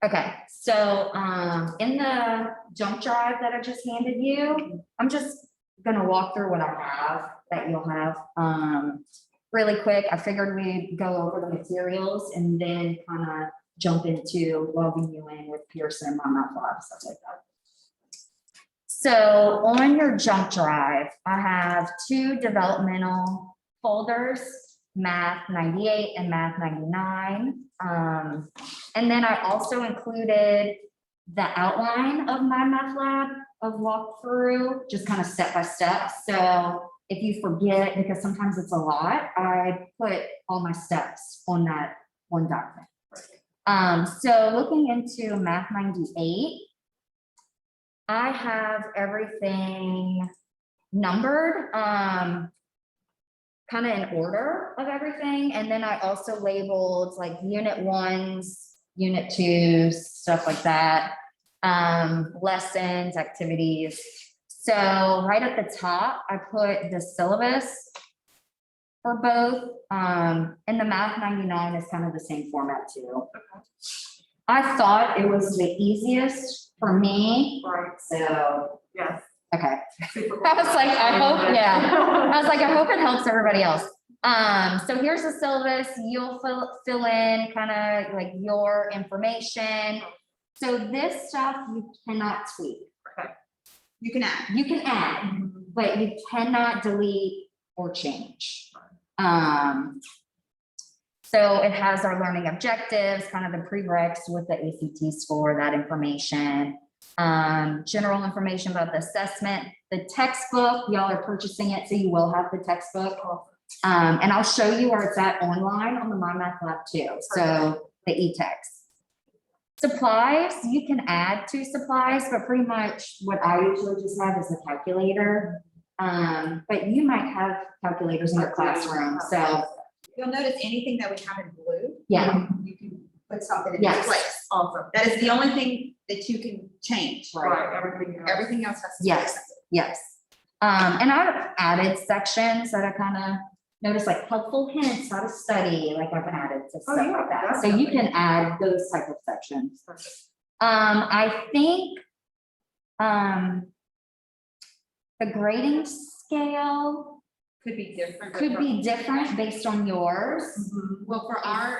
Okay, so in the jump drive that I just handed you, I'm just gonna walk through what I have that you'll have. Really quick, I figured we'd go over the materials and then kind of jump into logging you in with Pearson and MyMathLab, stuff like that. So on your jump drive, I have 2 developmental folders, Math 98 and Math 99. And then I also included the outline of MyMathLab of walkthrough, just kind of step by step. So if you forget, because sometimes it's a lot, I put all my steps on that one document. So looking into Math 98, I have everything numbered, kind of in order of everything. And then I also labeled like unit 1s, unit 2s, stuff like that, lessons, activities. So right at the top, I put the syllabus for both, and the Math 99 is kind of the same format too. Okay. I thought it was the easiest for me. Right. So, Yes. okay. Super. I was like, I hope, yeah. I was like, I hope it helps everybody else. So here's the syllabus. You'll fill in kind of like your information. So this stuff you cannot tweak. Okay. You can add. You can add, but you cannot delete or change. So it has our learning objectives, kind of the prereqs with the ACT score, that information, general information about the assessment, the textbook, y'all are purchasing it, so you will have the textbook. And I'll show you where it's at online on the MyMathLab too, so the e-text. Supplies, you can add to supplies, but pretty much what I usually just have is a calculator. But you might have calculators in your classroom, so. You'll notice anything that we have in blue. Yeah. You can put something in Yes. its place. Awesome. That is the only thing that you can change. Right. Everything else. Everything else has to Yes. be Yes. And I've added sections that I kind of noticed, like helpful hints, how to study, like I've added to stuff yeah, like that. that's So you something. can add those type of sections. I think the grading scale could be different. could be different based on yours, Well, for our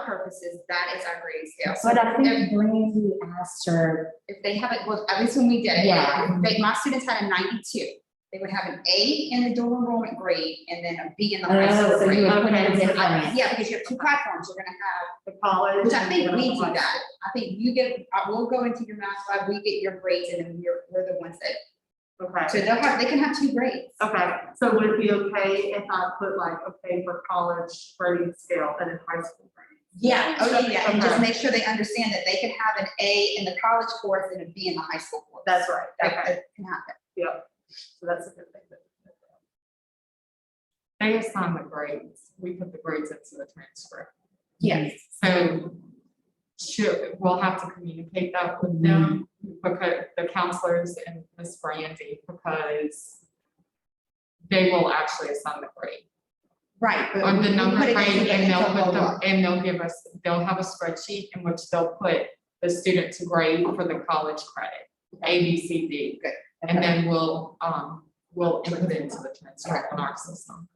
purposes, that is our grade scale. So but I think Brandy asked her. if they have it, well, at least when we did it, Yeah. my students had a 92. They would have an A in the dual enrollment grade and then a B in the high school Oh, so grade. you would put Okay. it different. Yeah, because you have 2 platforms, you're gonna have, The college. which I think we do that. I think you get, we'll go into your math lab, we get your grades, and then we're the ones that, Okay. so they can have 2 grades. Okay, so would it be okay if I put like, okay, for college grading scale and then high school grading? Yeah, oh yeah, and just Okay. make sure they understand that they can have an A in the college course and a B in the high school course. That's right, okay, That can happen. yep, so that's a good thing. They assign the grades. We put the grades into the transcript. Yes. So we'll have to communicate that with them because the counselors and Miss Brandy, because they will actually assign the grade. Right. but On the we number put it grade, into and they'll the put them, roll-up. and they'll give us, they'll have a spreadsheet in which they'll put the student's grade for the college credit, A, B, C, D. Good. And then we'll input it into the transcript in our system.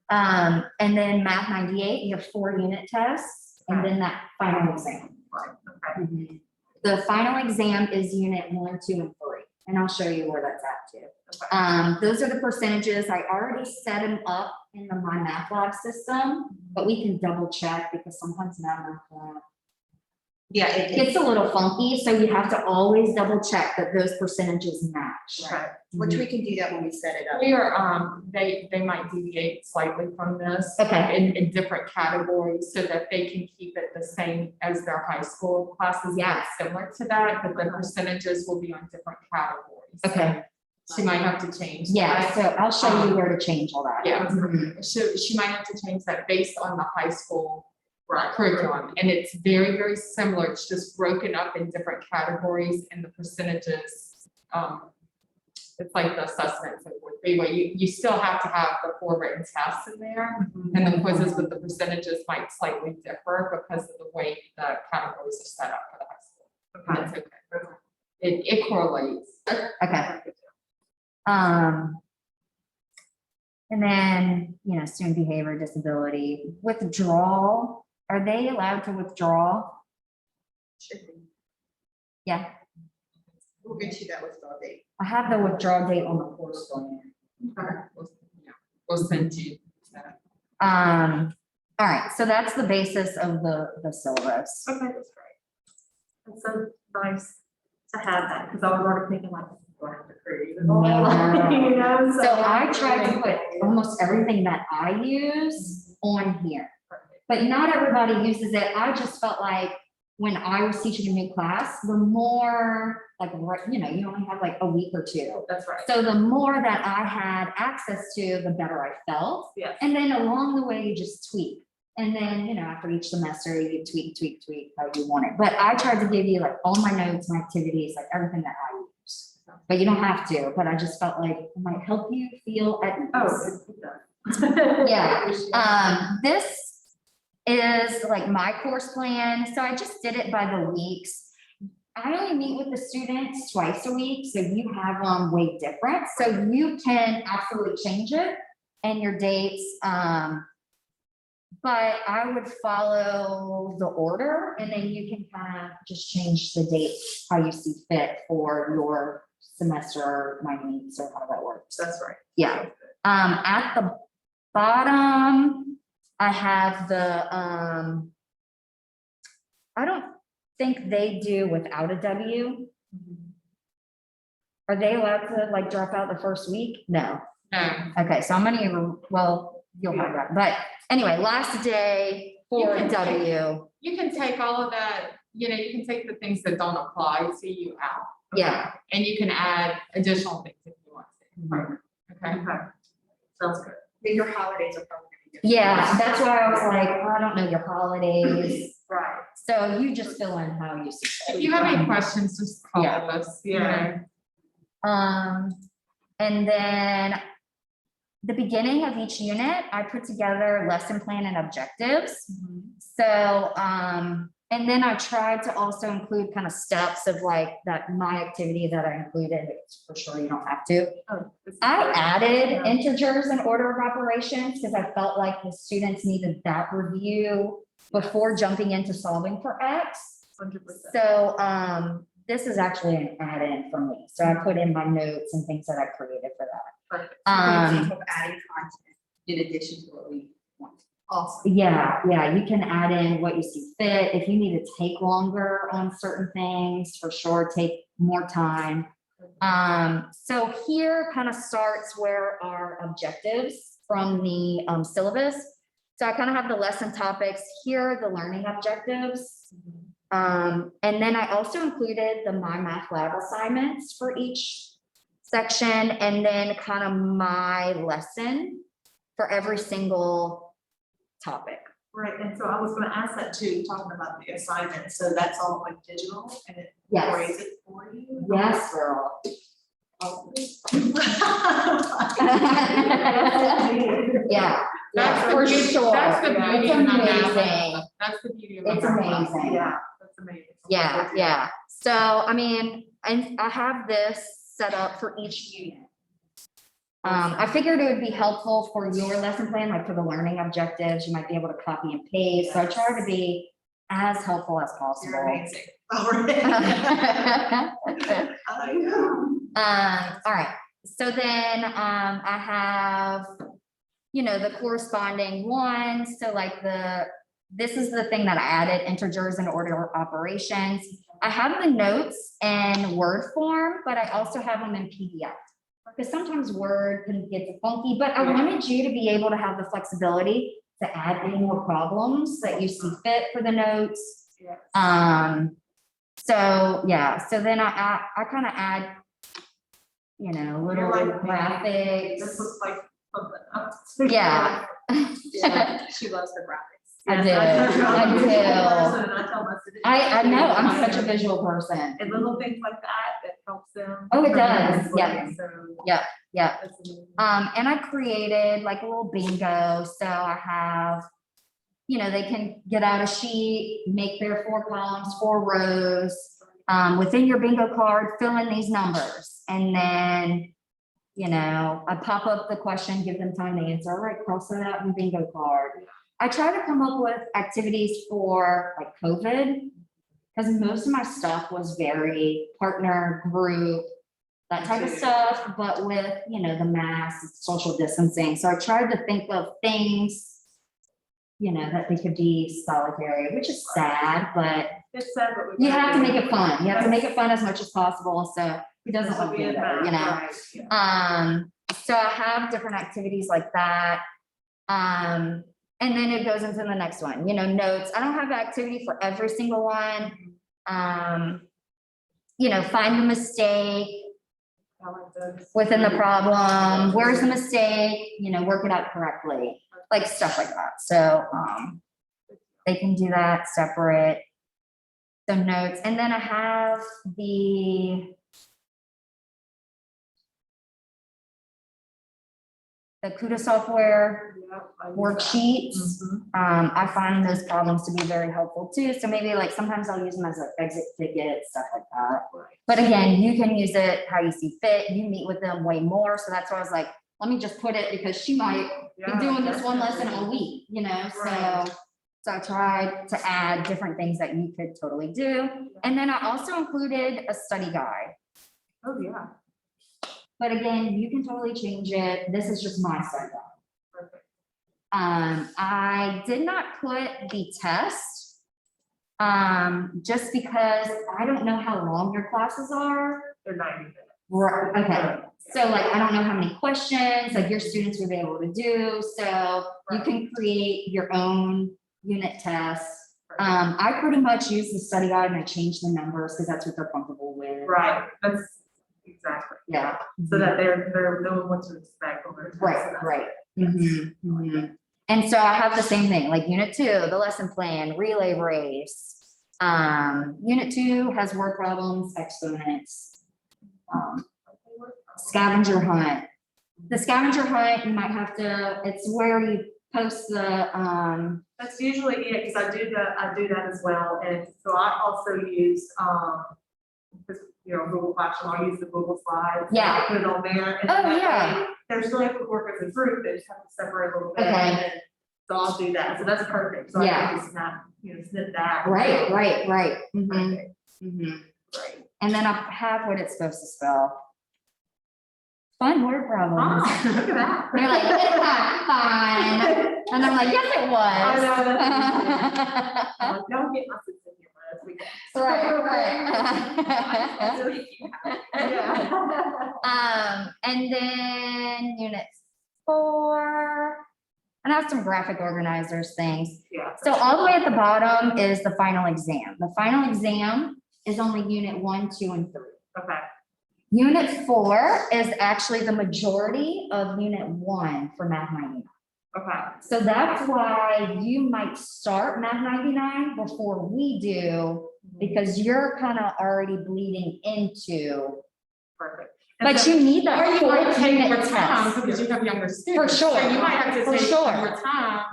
And then Math 98, you have 4 unit tests, and then that final exam. Okay, The final exam is unit 1, 2, and 3, and I'll show you where that's at too. okay. Those are the percentages. I already set them up in the MyMathLab system, but we can double check because sometimes MyMathLab Yeah, it gets a little funky, so you have to always double check that those percentages match. Okay. which we can do that when we set it up. We are, they might deviate slightly from this. Okay. In different categories so that they can keep it the same as their high school classes. Yeah. Similar to that, but the percentages will be on different categories. Okay. She might have to change. Yeah, that. so I'll show you where to change all that. Yeah. Mhm. She might have to change that based on the high school curriculum. And it's very, very similar. It's just broken up in different categories and the percentages, it's like the assessments that would be, where you still have to have the 4 written tests in there. And the quizzes with the percentages might slightly differ because of the way the categories are set up for the high school. Okay. That's okay. It correlates. Okay. And then, you know, student behavior, disability, withdrawal, are they allowed to withdraw? Should be. Yeah, We'll get you that withdrawal date. I have the withdrawal date on the course plan. We'll send you that. All right, so that's the basis of the syllabus. Okay, that's great. It's so nice to have that, because I was already thinking like, do I have to create it all? No. You know, So I tried to put almost everything that I use on here, but not everybody uses it. I just felt like when I was teaching a new class, the more like, you know, you only have like a week or two. That's right. So the more that I had access to, the better I felt. Yes. And then along the way, you just tweak. And then, you know, after each semester, you tweak how you want it. But I tried to give you like all my notes, my activities, like everything that I use. But you don't have to, but I just felt like it might help you feel at ease. Oh, Yeah. This is like my course plan. So I just did it by the weeks. I only meet with the students twice a week, so you have them way different. So you can absolutely change it and your dates. But I would follow the order, and then you can kind of just change the date how you see fit for your semester, my needs, or how that works. That's right. Yeah. At the bottom, I have the, I don't think they do without a W. Are they allowed to like drop out the first week? No. No. Okay, so I'm gonna, well, you'll have that, but anyway, last day for You can W. You can take all of that, you know, you can take the things that don't apply to you out. Yeah. And you can add additional things if you want to. Okay. Okay. Sounds good. Your holidays are probably. Yeah, that's why I was like, I don't know your holidays. Right. So you just fill in how you see fit. If you have any questions, just call Yeah. us. Yeah. And then the beginning of each unit, I put together lesson plan and objectives. So, and then I tried to also include kind of steps of like that, my activity that I included, for sure you don't have to. Oh, this is I great. added Yeah. integers and order of operations because I felt like the students needed that review before jumping into solving for X. 100%. So, this is actually an add-in for me. So I put in my notes and things that I created for that. Perfect. Of adding content in addition to what we want. Awesome. Yeah, you can add in what you see fit. If you need to take longer on certain things, for sure, take more time. So here kind of starts where our objectives from the syllabus. So I kind of have the lesson topics here, the learning objectives. And then I also included the My Math Lab assignments for each section, and then kind of my lesson for every single topic. Right, and so I was gonna ask that too, talking about the assignment, so that's all like digital and it Yes. grades it for you? Yes, girl. Yeah, That's for the beauty, sure. that's the Yeah, beauty it's of my amazing. math. That's the beauty of my It's math. amazing. Yeah, that's amazing. Yeah. So, I mean, and I have this set up for each unit. I figured it would be helpful for your lesson plan, like for the learning objectives, you might be able to copy and paste. So I try to be as helpful as possible. You're amazing. All right. I know. All right, so then, I have, you know, the corresponding ones, so like this is the thing that I added, integers and order operations. I have the notes in Word form, but I also have them in PDF. Because sometimes Word can get funky, but I wanted you to be able to have the flexibility to add any more problems that you see fit for the notes. Yes. So yeah, so then I kind of add, you know, little You're like me. graphics. This looks like something else. Yeah. Yeah, she loves the graphics. I do. Yes, I do. I tell most of it. I know, I'm such a visual person. And little things like that helps them. Oh, it does, tremendously, yeah. So. Yeah, yeah. that's amazing. And I created like a little bingo, so I have, you know, they can get out a sheet, make their 4 columns, 4 rows. Within your bingo card, fill in these numbers, and then, you know, I pop up the question, give them time to answer. All right, cross that out in the bingo card. I try to come up with activities for like COVID, because most of my stuff was very partner, group, that type of stuff, but with, you know, the mask, social distancing. So I tried to think of things, you know, that they could be solitary, which is sad, but It's sad, but we you have to gotta make do it fun. You have to make it fun as much as possible. So who doesn't want to do that, you know? Right, yeah. So I have different activities like that. And then it goes into the next one, you know, notes. I don't have an activity for every single one. You know, find the mistake I like those. within the problem. Where's the mistake? You know, work it out correctly, like stuff like that. So they can do that separate. So notes, and then I have the CUDA software Yep, I use that. worksheets. Mhm. I find those problems to be very helpful too. So maybe like sometimes I'll use them as an exit ticket, stuff like that. Right. But again, you can use it how you see fit. You meet with them way more. So that's why I was like, let me just put it, because she might be Yeah, doing this one lesson definitely. a week, you know? Right. So I tried to add different things that you could totally do. And then I also included a study guide. Oh, yeah. But again, you can totally change it. This is just my study guide. Perfect. I did not put the test, just because I don't know how long your classes are. They're 90 minutes. Right, okay. So like, I don't know how many questions like your students would be able to do. So you can create your own unit tests. I pretty much use the study guide and I change the numbers because that's what they're comfortable with. Right, that's exactly. Yeah. So that they're knowing what to expect on their test. Right, right. And so I have the same thing, like unit 2, the lesson plan, relay race. Unit 2 has word problems, exponents, scavenger hunt. The scavenger hunt, you might have to, it's where you post the, That's usually it, because I do that as well, and so I also use, because, you know, Google Classroom, I'll use the Google Slides. Yeah. Put it on there. And Oh, that yeah. way They're still able to work as a group, they just have to separate a little bit. Okay. And then, so I'll do that, so that's perfect, so I Yeah. can just snap, snip that. right. Perfect. And then I have what it's supposed to spell. Fun word problems. Ah, look at that. They're like, it's not fun. And I'm like, yes, it was. I know, that's I'm like, don't get my sense of humor as we go. Yeah. And then unit 4, and I have some graphic organizers things. Yeah. So all the way at the bottom is the final exam. The final exam is only unit 1, 2, and 3. Okay. Unit 4 is actually the majority of unit 1 for Math 99. Okay. So that's why you might start Math 99 before we do, because you're kind of already bleeding into, Perfect. but you need that. Or you might fourth take unit more time test. because you have younger students. sure, So you might have to for take sure. more time,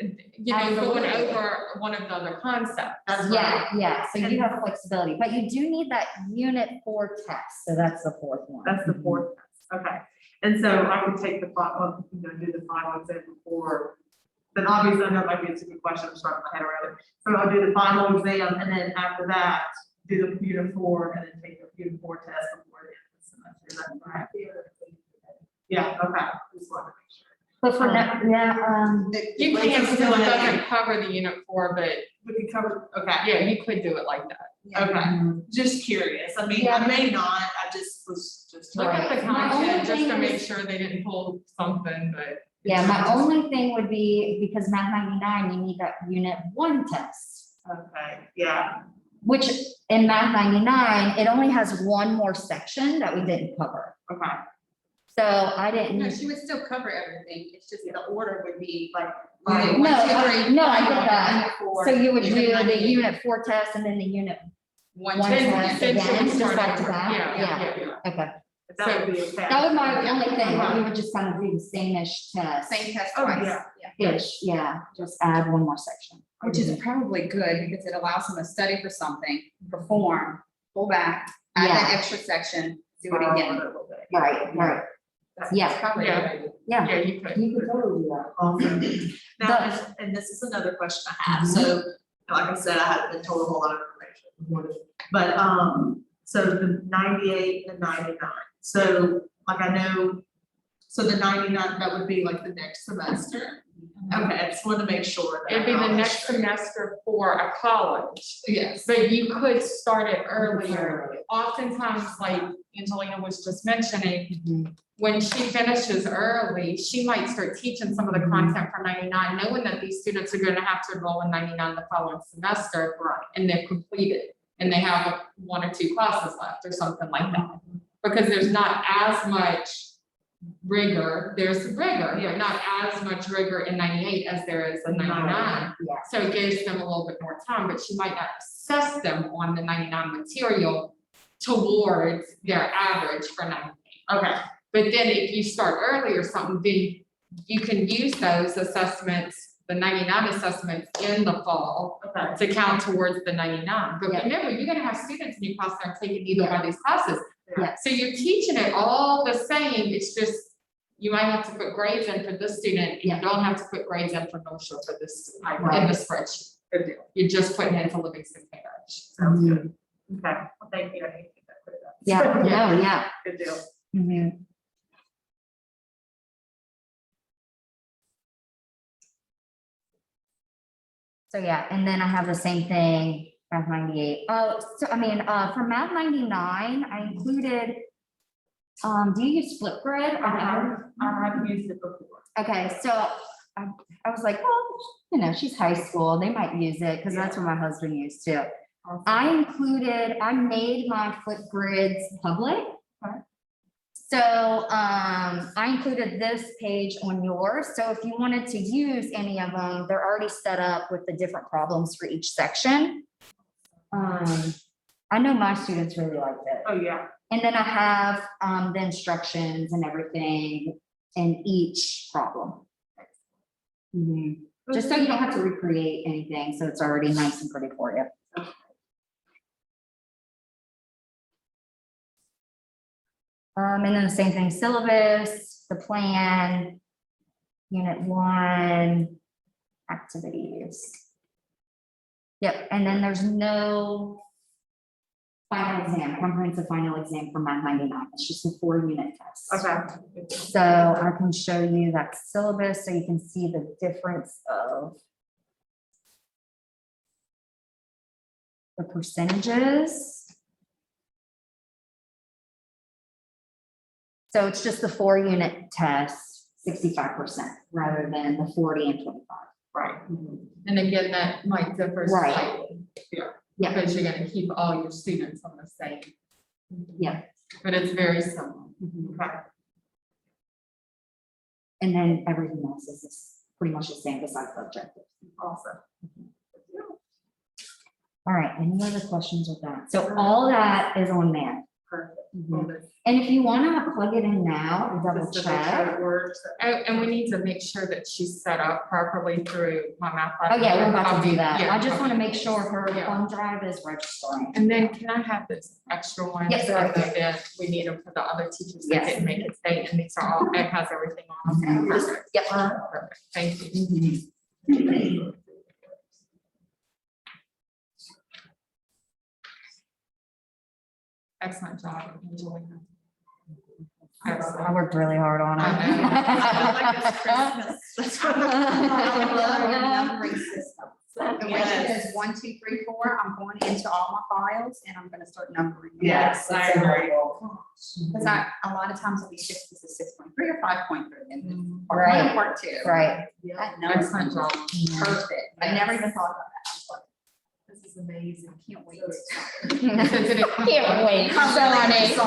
going Absolutely. over one of the other concepts. That's Yeah, right. yeah, so you have flexibility, but you do need that unit 4 test, so that's the 4th one. That's the 4th test. Okay. And so I would take the final, do the final exam before, then obviously I know it might be a stupid question, I'm starting my head around it. So I'll do the final exam, and then after that, do the unit 4, and then take the unit 4 test before the end of the semester. Is that right? Yeah, okay. Just wanted to make sure. But for now, yeah, You can, because it doesn't cover the unit 4, but We can cover, okay. yeah, you could do it like that. Okay, just curious. I mean, I may not, I just was just. Look at the My only content just to thing make is- sure they didn't pull something, but. yeah, my only thing would be, because Math 99, you need that unit 1 test, Okay, yeah, which in Math 99, it only has 1 more section that we didn't cover. okay. So I didn't. No, she would still cover everything, it's just the order would be like Unit No, 1, 2, 3. no, I get that. Unit 4, So you would do unit the 98. unit 4 test and then the unit 1, one 2, test three. again, just start back to over. back? Yeah. Okay, That would be okay. that was my only thing, Right. we would just kind of do the same-ish test. Same test Oh, twice. yeah. Ish, yeah, just add one more section. Which is probably good because it allows them to study for something, perform, pull back, add that Yeah. extra section, do it again. Right, right, yeah, That's probably a good idea. yeah. Yeah, you could. You could totally do that. Awesome. Now, The- and this is another question I have, so, like I said, I haven't been told a whole lot of information. But, so the 98 and 99, so, like, I know, so the 99, that would be like the next semester. Okay, I just wanted to make sure that. It'd be I the got next that straight. semester for a college, Yes. but you could start it earlier. Oftentimes, like Angelina was just mentioning, Mhm. when she finishes early, she might start teaching some of the content for 99, knowing that these students are gonna have to enroll in 99 the following semester. Right. And they're completed, and they have 1 or 2 classes left or something like that. Because there's not as much rigor, there's rigor, Yeah. but not as much rigor in 98 as there is in 99. Yeah. So it gives them a little bit more time, but she might not assess them on the 99 material towards their average for 98. Okay, But then if you start early or something, then you can use those assessments, the 99 assessments in the fall okay. to count towards the 99. But Yeah. remember, you're gonna have students in your class that are taking either one of these classes. Yeah. So you're teaching it all the same, it's just, you might have to put grades in for this student, and you Yeah. don't have to put grades in for North Shore for this student Right. in the spreadsheet. Good deal. You're just putting it into Livingston Parish. Sounds Mhm. good. Okay, well, thank you. I need to get that cleared up. Yeah, no, yeah. Good deal. Mhm. So yeah, and then I have the same thing, math 98. Oh, so I mean, for math 99, I included, do you use Flipgrid? I have used it before. Okay, so I was like, well, you know, she's high school, they might use it, because that's what my husband used too. I made my Flipgrids public. Okay. So, I included this page on yours, so if you wanted to use any of them, they're already set up with the different problems for each section. I know my students really liked it. Oh, yeah. And then I have, the instructions and everything in each problem. Mhm. Just so you don't have to recreate anything, so it's already nice and pretty for you. And then the same thing, syllabus, the plan, unit 1, activities. Yep, and then there's no final exam, comprehensive final exam for math 99. It's just a 4-unit test. Okay. So I can show you that syllabus so you can see the difference of the percentages. So it's just the 4-unit test, 65% rather than the 40 and 25. Right. And again, that might differ Right. slightly. Yeah. Because you're gonna keep all your students on the same. Yeah. But it's very similar. Okay. And then everything else is just pretty much the same besides the objectives. Awesome. All right, any other questions with that? So all that is on there. Perfect. And if you want to plug it in now and double Just to make sure check. it works. And we need to make sure that she's set up properly through my math. Oh, yeah, we're about to do that. Yeah, I just want to okay. make sure her Yeah. home drive is registering. And then can I have this extra one? Yes, sir. And then we need them for the other teachers that Yes. didn't make it today, and these are all, it has everything on them. Mhm. Perfect. Yep. Perfect. Thank you. Mhm. Excellent job, Angelina. I worked really hard on I know. I feel like it's Christmas. That's what Your numbering system. The way it Yes. says 1, 2, 3, 4, I'm going into all my files and I'm gonna start numbering. them. Yes, I agree. Because a lot of times it'll be 6.3 or 5.3, and part Right. 1, part 2. Right. That number Excellent job. perfect. I never even thought about that. I was like, This is amazing. can't wait. Can't wait. Yes.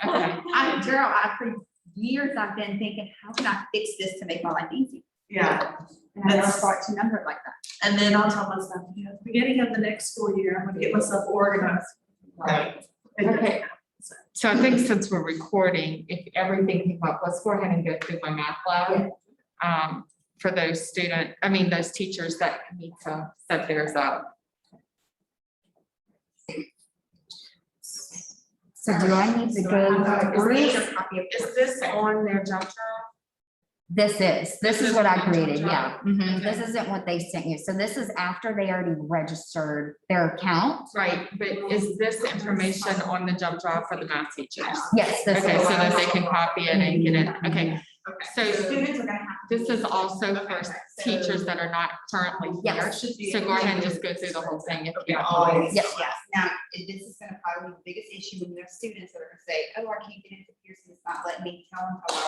Okay. Girl, for years I've been thinking, how can I fix this to make my life easy? Yeah, And I never thought to number it like that. and then I'll tell myself, you know, at the beginning of the next school year, I'm gonna get myself organized. Right. Okay. So I think since we're recording, if everything came up, let's go ahead and go through my math lab. For those those teachers that need to set theirs up. So do I need to go through? Is this on their jump drive? This is what I created, yeah. Okay. This isn't what they sent you. So this is after they already registered their account. Right, but is this information on the jump drive for the math teachers? Yes, this Okay, is. so that they can copy it and get it, okay. So Students are gonna have. this is also for teachers that are not currently here. Yes. So go ahead and just go through the whole thing if you Always. Yes. Yes, now, this is gonna probably be the biggest issue when there's students that are gonna say, oh, I can't get into Pearson, it's not letting me tell them how to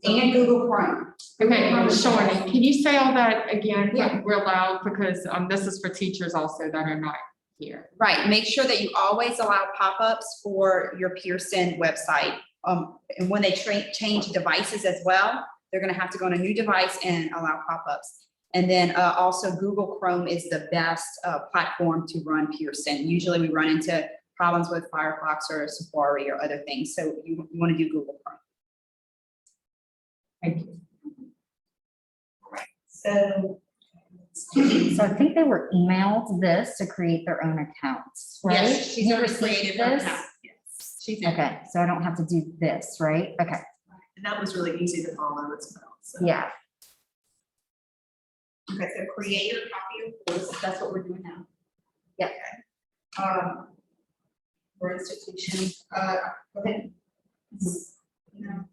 Okay. And Google Chrome. Okay, Shawnee, can you say all that again, Yeah. real loud, because this is for teachers also that are not here. Right, make sure that you always allow pop-ups for your Pearson website. And when they change devices as well, they're gonna have to go on a new device and allow pop-ups. And then also Google Chrome is the best platform to run Pearson. Usually we run into problems with Firefox or Safari or other things, so you wanna do Google Chrome. Thank you. So. So I think they were emailed this to create their own accounts, right? Yes, she's You already received created her this? account. Yes, she's in. Okay, so I don't have to do this, right? Okay, And that was really easy to follow as well, so. yeah. Okay, so create your copy of course, that's what we're doing now. Yeah. For institution, go ahead. No.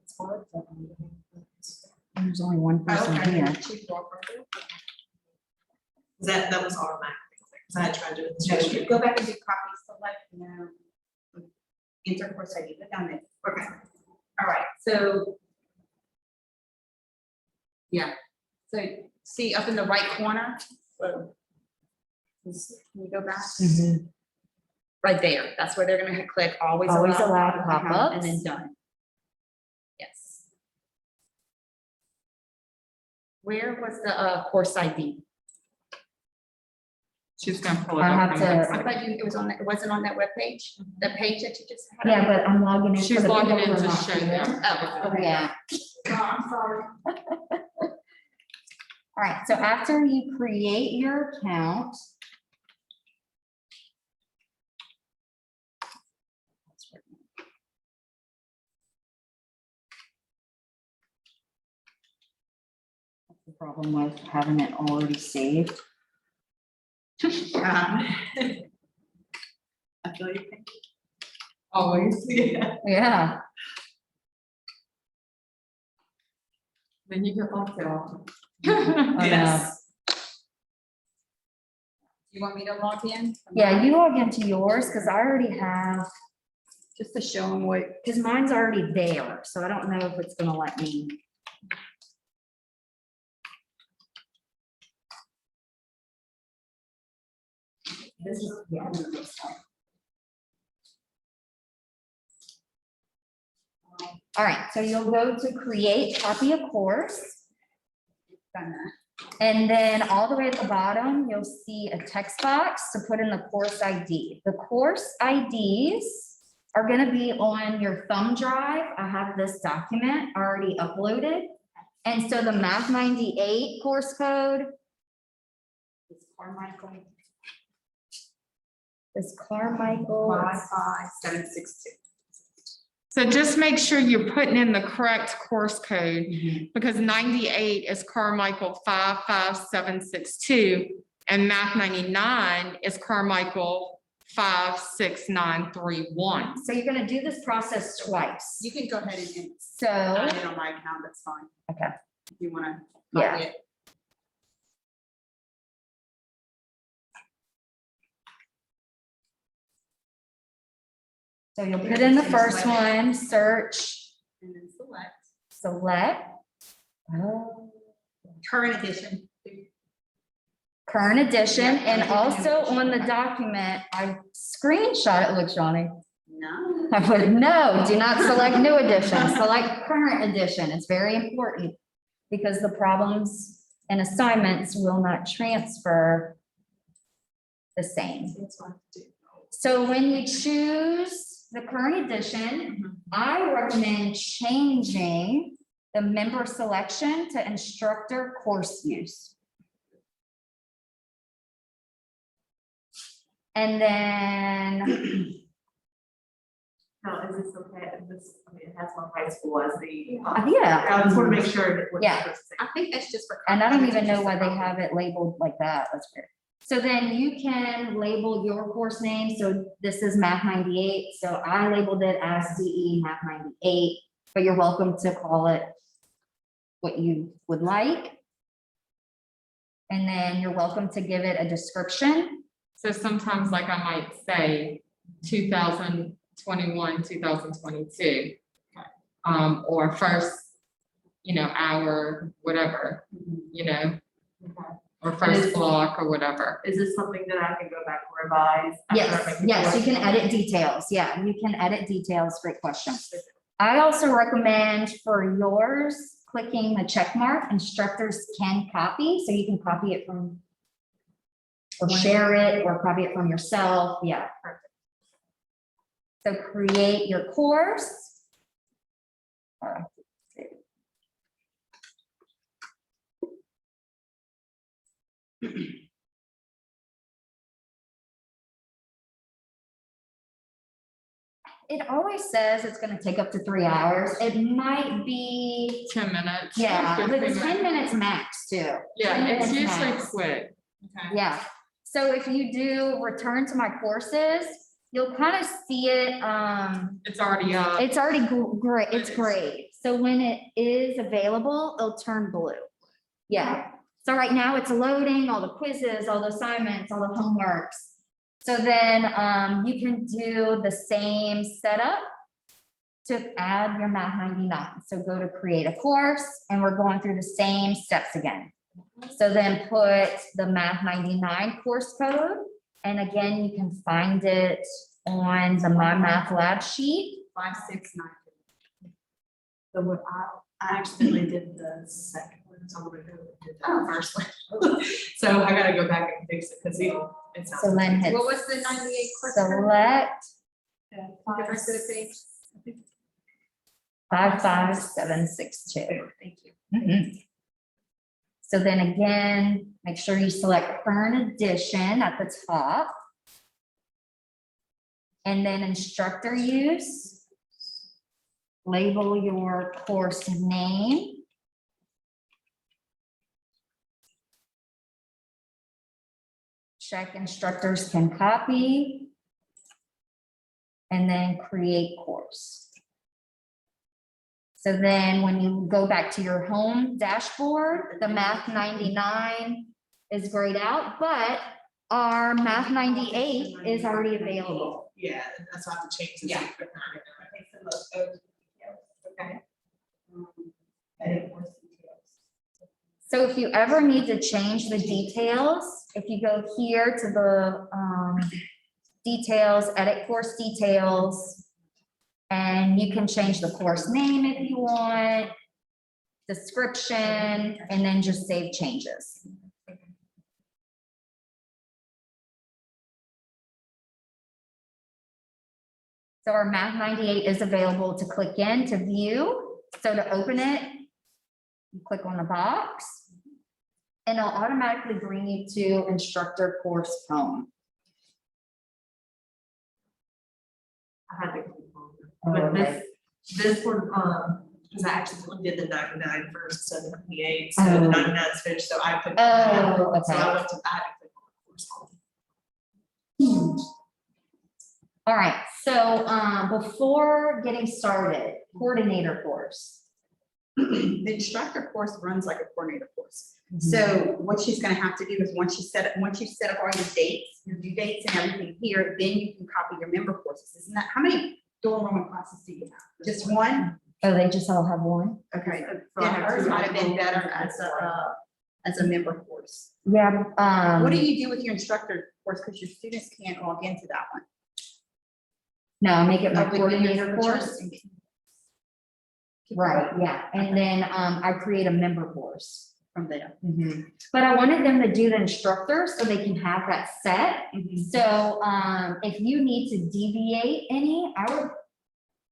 It's hard to- There's only one person Okay. here. That was automatic, because I had tried to do No, it. you go back and do copy select now. Enter course ID, go down there. Okay. All right, so. Yeah, so see up in the right corner? Can you go back? Right there, that's where they're gonna hit click, always Always allow pop-up, pop-ups. and then done. Yes. Where was the course ID? She's gonna pull it I up. have on the to- website. I thought it was on that, it wasn't on that webpage, the page that you just had? Yeah, but I'm logging in. for She's the logging people in who to are not show here. them. Oh, okay. Yeah. Oh, I'm sorry. All right, so after you create your account. That's the problem with having it already saved. I feel you. Always, Yeah. Yeah. then you get locked out. I know. Yes. You want me to log in? Yeah, you log into yours, because I already have, Just to show them what, because mine's already there, so I don't know if it's gonna let me. This is, yeah. All right, so you'll go to create copy of course, done that. and then all the way at the bottom, you'll see a text box to put in the course ID. The course IDs are gonna be on your thumb drive. I have this document already uploaded. And so the Math 98 course code is Carmichael. Is Carmichael. 55762. So just make sure you're putting in the correct course code, Mhm. because 98 is Carmichael 55762, and Math 99 is Carmichael 56931. So you're gonna do this process twice. You can go ahead and So, sign in on my account, that's fine. okay, If you wanna. Yeah. copy it. so you'll put in the first one, search, And then select select. Oh. current edition. Current edition, Yeah, and everything also edition. on the document, I screenshot it, look, Shawnee. No. I put no, do not select new edition, select current edition. It's very important because the problems and assignments will not transfer the same. So when you choose the current edition, I recommend changing the member selection to instructor course use. And then, Now, is this okay? This, I mean, it has my high school as the. yeah. I just want to make sure that. what Yeah. it's supposed to say. I think that's just for. And I don't even know why they have it labeled like that. That's weird. So then you can label your course name. So this is Math 98. So I labeled it as CE Math 98, but you're welcome to call it what you would like. And then you're welcome to give it a description. So sometimes like I might say 2021, 2022. Or first, hour, whatever, Okay. or first block or whatever. Is this something that I can go back and revise? after I Yes, make the yes, you can selection? edit details. Yeah, you can edit details. Great question. I also recommend for yours, clicking the check mark. Instructors can copy, so you can copy it from, or share it, or copy it from yourself. Yeah. So create your course. It always says it's gonna take up to 3 hours. It might be, 10 minutes. yeah, 15 but 10 minutes max too. 10 Yeah, it's minutes usually max. quick. Okay. Yeah, so if you do return to my courses, you'll kind of see it, It's already up. it's already great, it's great. So when it is available, it'll turn blue. Yeah, so right now it's loading all the quizzes, all the assignments, all the homeworks. So then you can do the same setup to add your Math 99. So go to create a course and we're going through the same steps again. So then put the Math 99 course code. And again, you can find it on the My Math Lab sheet. 569. So what I accidentally did the second one, so I'm gonna do the first one. So I gotta go back and fix it, because it sounds. So then hit What was the 98 question? select The rest of the page? 55762. Thank you. Mhm. So then again, make sure you select current edition at the top. And then instructor use. Label your course name. Check instructors can copy. And then create course. So then when you go back to your home dashboard, the Math 99 is grayed out, but our Math 98 is already available. Yeah, that's why I have to change this. Yeah. Okay. So if you ever need to change the details, if you go here to the details, edit course details, and you can change the course name if you want, description, and then just save changes. So our Math 98 is available to click in to view. So to open it, you click on the box, and it'll automatically bring you to instructor course home. I had to. Oh, But okay. this one, because I actually did the 99 first, so the 98, so Oh. the 99 is finished, so I could. Oh, So okay. I went to, I had to click on the course home. All right, so before getting started, coordinator course. The instructor course runs like a coordinator course. So what she's gonna have to do is once you set up all your dates, your due dates and everything here, then you can copy your member courses. Isn't that, how many dual enrollment classes do you have? Just one? Oh, they just all have one? Okay. So Then I have hers two might have been items. better as a member course. Yeah. What do you do with your instructor course? Because your students can't log into that one. No, make it my Oh, but coordinator you're- course. Right, yeah, and then, I create a member course. From there. But I wanted them to do the instructor so they can have that set. So, if you need to deviate any, I would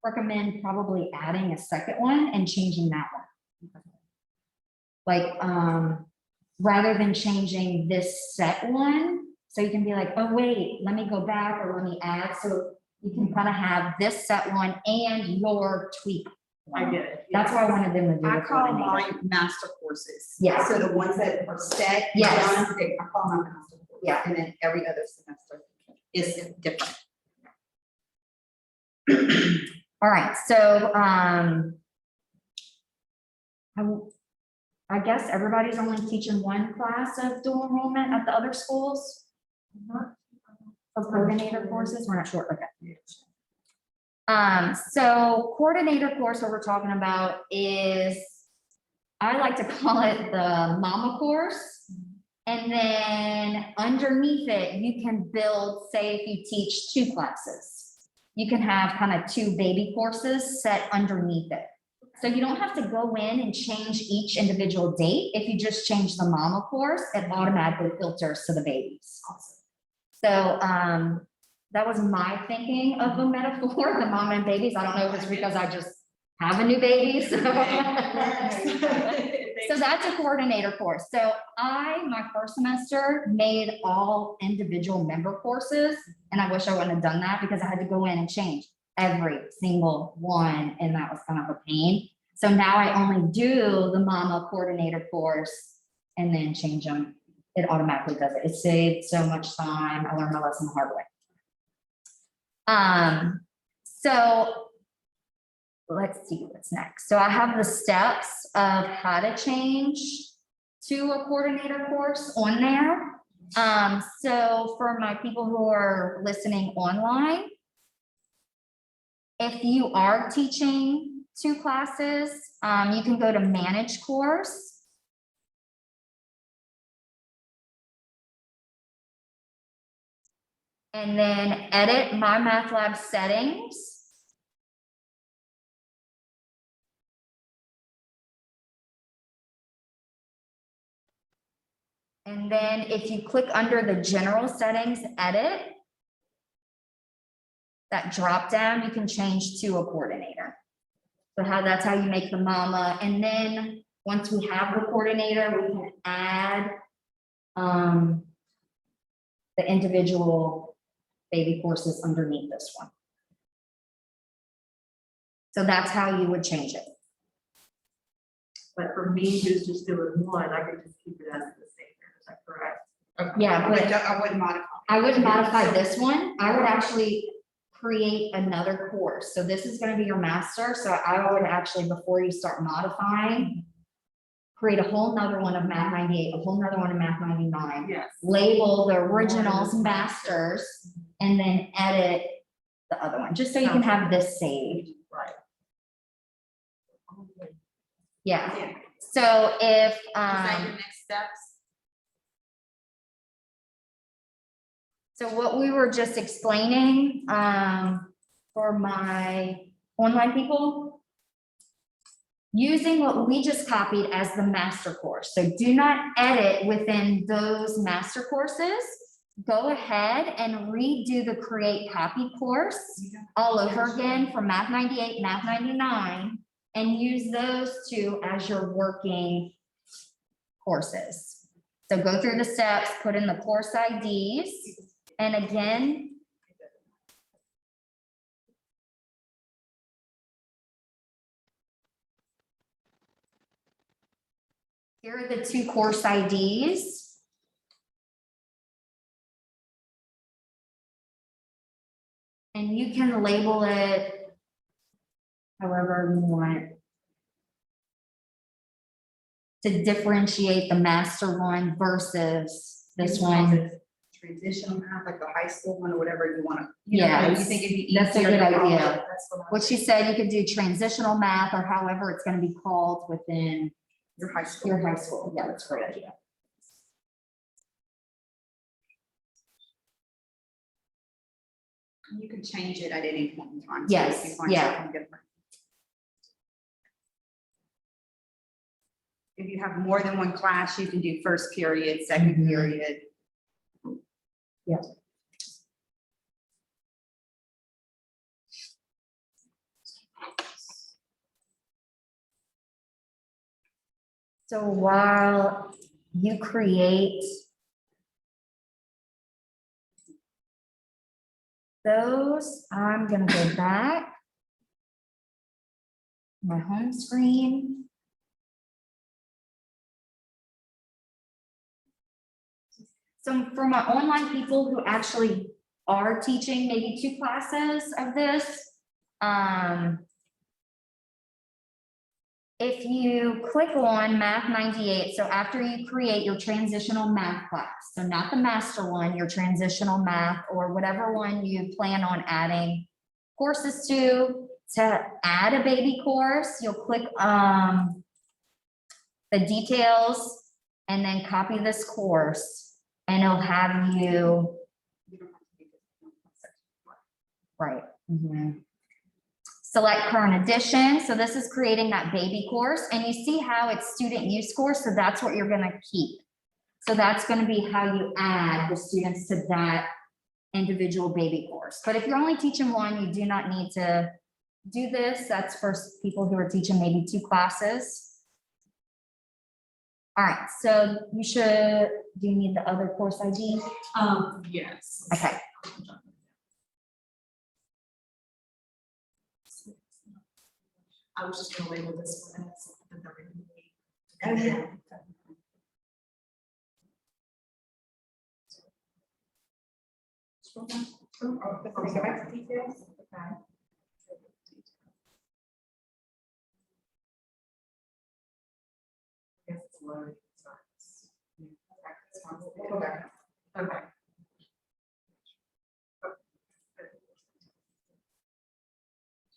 recommend probably adding a second one and changing that one. Like, rather than changing this set one, so you can be like, oh, wait, let me go back or let me add, so you can kind of have this set one and your tweak. I get it. That's why I wanted them to do I the call coordinator. mine master courses. Yes. So the ones that are set. and Yes. done, I call them master courses. Yeah. And then every other semester is different. All right, so, I guess everybody's only teaching one class of dual enrollment at the other schools? Of coordinator courses, we're not sure, okay. So coordinator course, what we're talking about is, I like to call it the mama course. And then underneath it, you can build, say, if you teach 2 classes, you can have kind of 2 baby courses set underneath it. So you don't have to go in and change each individual date. If you just change the mama course, it automatically filters to the babies. So, that was my thinking of the metaphor, the mama and babies. I don't know if it's because I just have a new baby. So that's a coordinator course. So my first semester made all individual member courses, and I wish I wouldn't have done that because I had to go in and change every single one, and that was kind of a pain. So now I only do the mama coordinator course and then change them. It automatically does it. It saved so much time. I learned my lesson the hard way. So let's see what's next. So I have the steps of how to change to a coordinator course on there. So for my people who are listening online, if you are teaching 2 classes, you can go to manage course. And then edit my math lab settings. And then if you click under the general settings, edit, that drop down, you can change to a coordinator. So that's how you make the mama. And then once we have the coordinator, we can add the individual baby courses underneath this one. So that's how you would change it. But for me, who's just doing one, I could just keep it as the same, is that correct? Yeah, but I wouldn't modify. I wouldn't modify this one. I would actually create another course. So this is going to be your master. So I would actually, before you start modifying, create a whole nother one of Math 98, a whole nother one of Math 99. Yes. Label the originals masters, and then edit the other one, just so you can have this saved. Right. Yeah. Yeah. So if, Is that your next steps? so what we were just explaining, for my online people, using what we just copied as the master course. So do not edit within those master courses. Go ahead and redo the create copy course all over again for Math 98, Math 99, and use those 2 as your working courses. So go through the steps, put in the course IDs, and again, here are the 2 course IDs. And you can label it however you want to differentiate the master one versus this one. Transitional math, like the high school one or whatever you want to. Yeah, You think it'd be that's a easier good to call it? idea. That's what I- What she said, you could do transitional math or however it's going to be called within Your high school. your high school. Yeah, that's a great idea. You can change it at any point in time. Yes, if you find yeah. something different. If you have more than one class, you can do first period, second Mhm. period. Yeah. So while you create those, I'm gonna go back. My home screen. So for my online people who actually are teaching maybe 2 classes of this, if you click on Math 98, so after you create your transitional math class, so not the master one, your transitional math or whatever one you plan on adding courses to add a baby course, you'll click the details and then copy this course and it'll have you, right. Mhm. Select current edition. So this is creating that baby course and you see how it's student use course. So that's what you're going to keep. So that's going to be how you add the students to that individual baby course. But if you're only teaching one, you do not need to do this. That's for people who are teaching maybe 2 classes. All right, so do you need the other course ID? Yes. Okay. I was just gonna label this one as. Okay. Okay.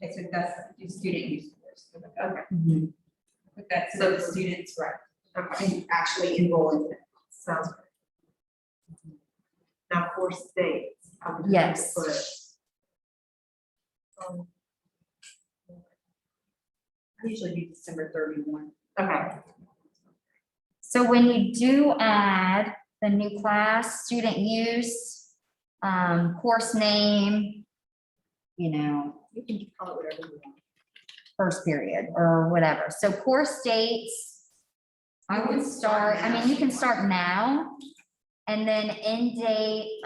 Okay, so that's the student use course. Okay. Mhm. Put that so the students, right, Okay, can actually enroll in it. sounds good. Now, course dates. I would just Yes. put, I usually do December 31. Okay, So when you do add the new class, student use, course name, you know, You can call it whatever you want. first period or whatever. So course dates, I would start, I mean, you can start now and then end date,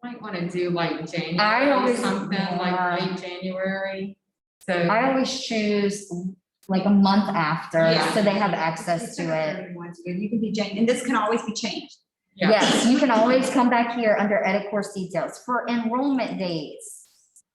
Might want to do like I January, always- something yeah. like late January. So, I always choose like a month after, Yeah. so they have access to December it. 31 's good. You can be changed, and this can always be changed. yeah. Yes, you can always come back here under edit course details for enrollment dates.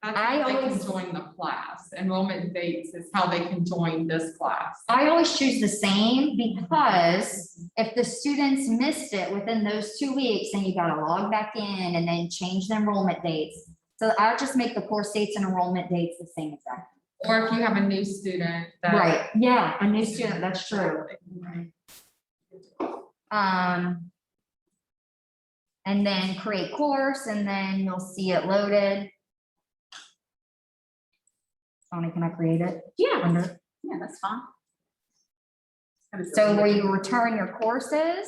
That's I how they can always- join the class. Enrollment dates is how they can join this class. I always choose the same because if the students missed it within those 2 weeks, then you gotta log back in and then change the enrollment dates. So I'll just make the course dates and enrollment dates the same exact. Or if you have a new student that. Right, yeah, a new student, that's true. And then create course and then you'll see it loaded. Tony, can I create it? Yeah, Under, yeah, that's fine. so where you return your courses.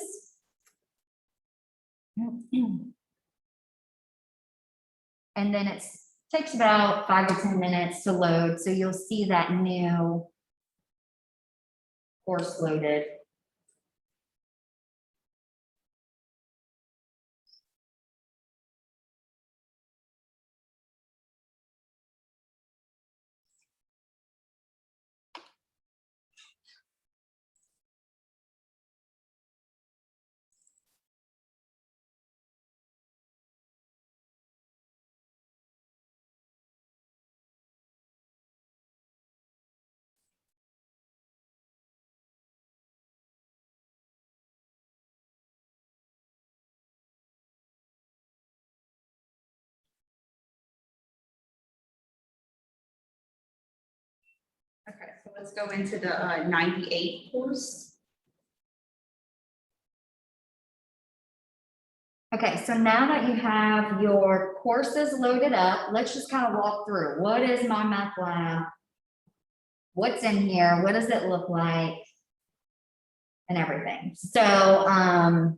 And then it takes about 5 to 10 minutes to load, so you'll see that new course loaded. Okay, so let's go into the 98 course. Okay, so now that you have your courses loaded up, let's just kind of walk through. What is My Math Lab? What's in here? What does it look like? And everything. So,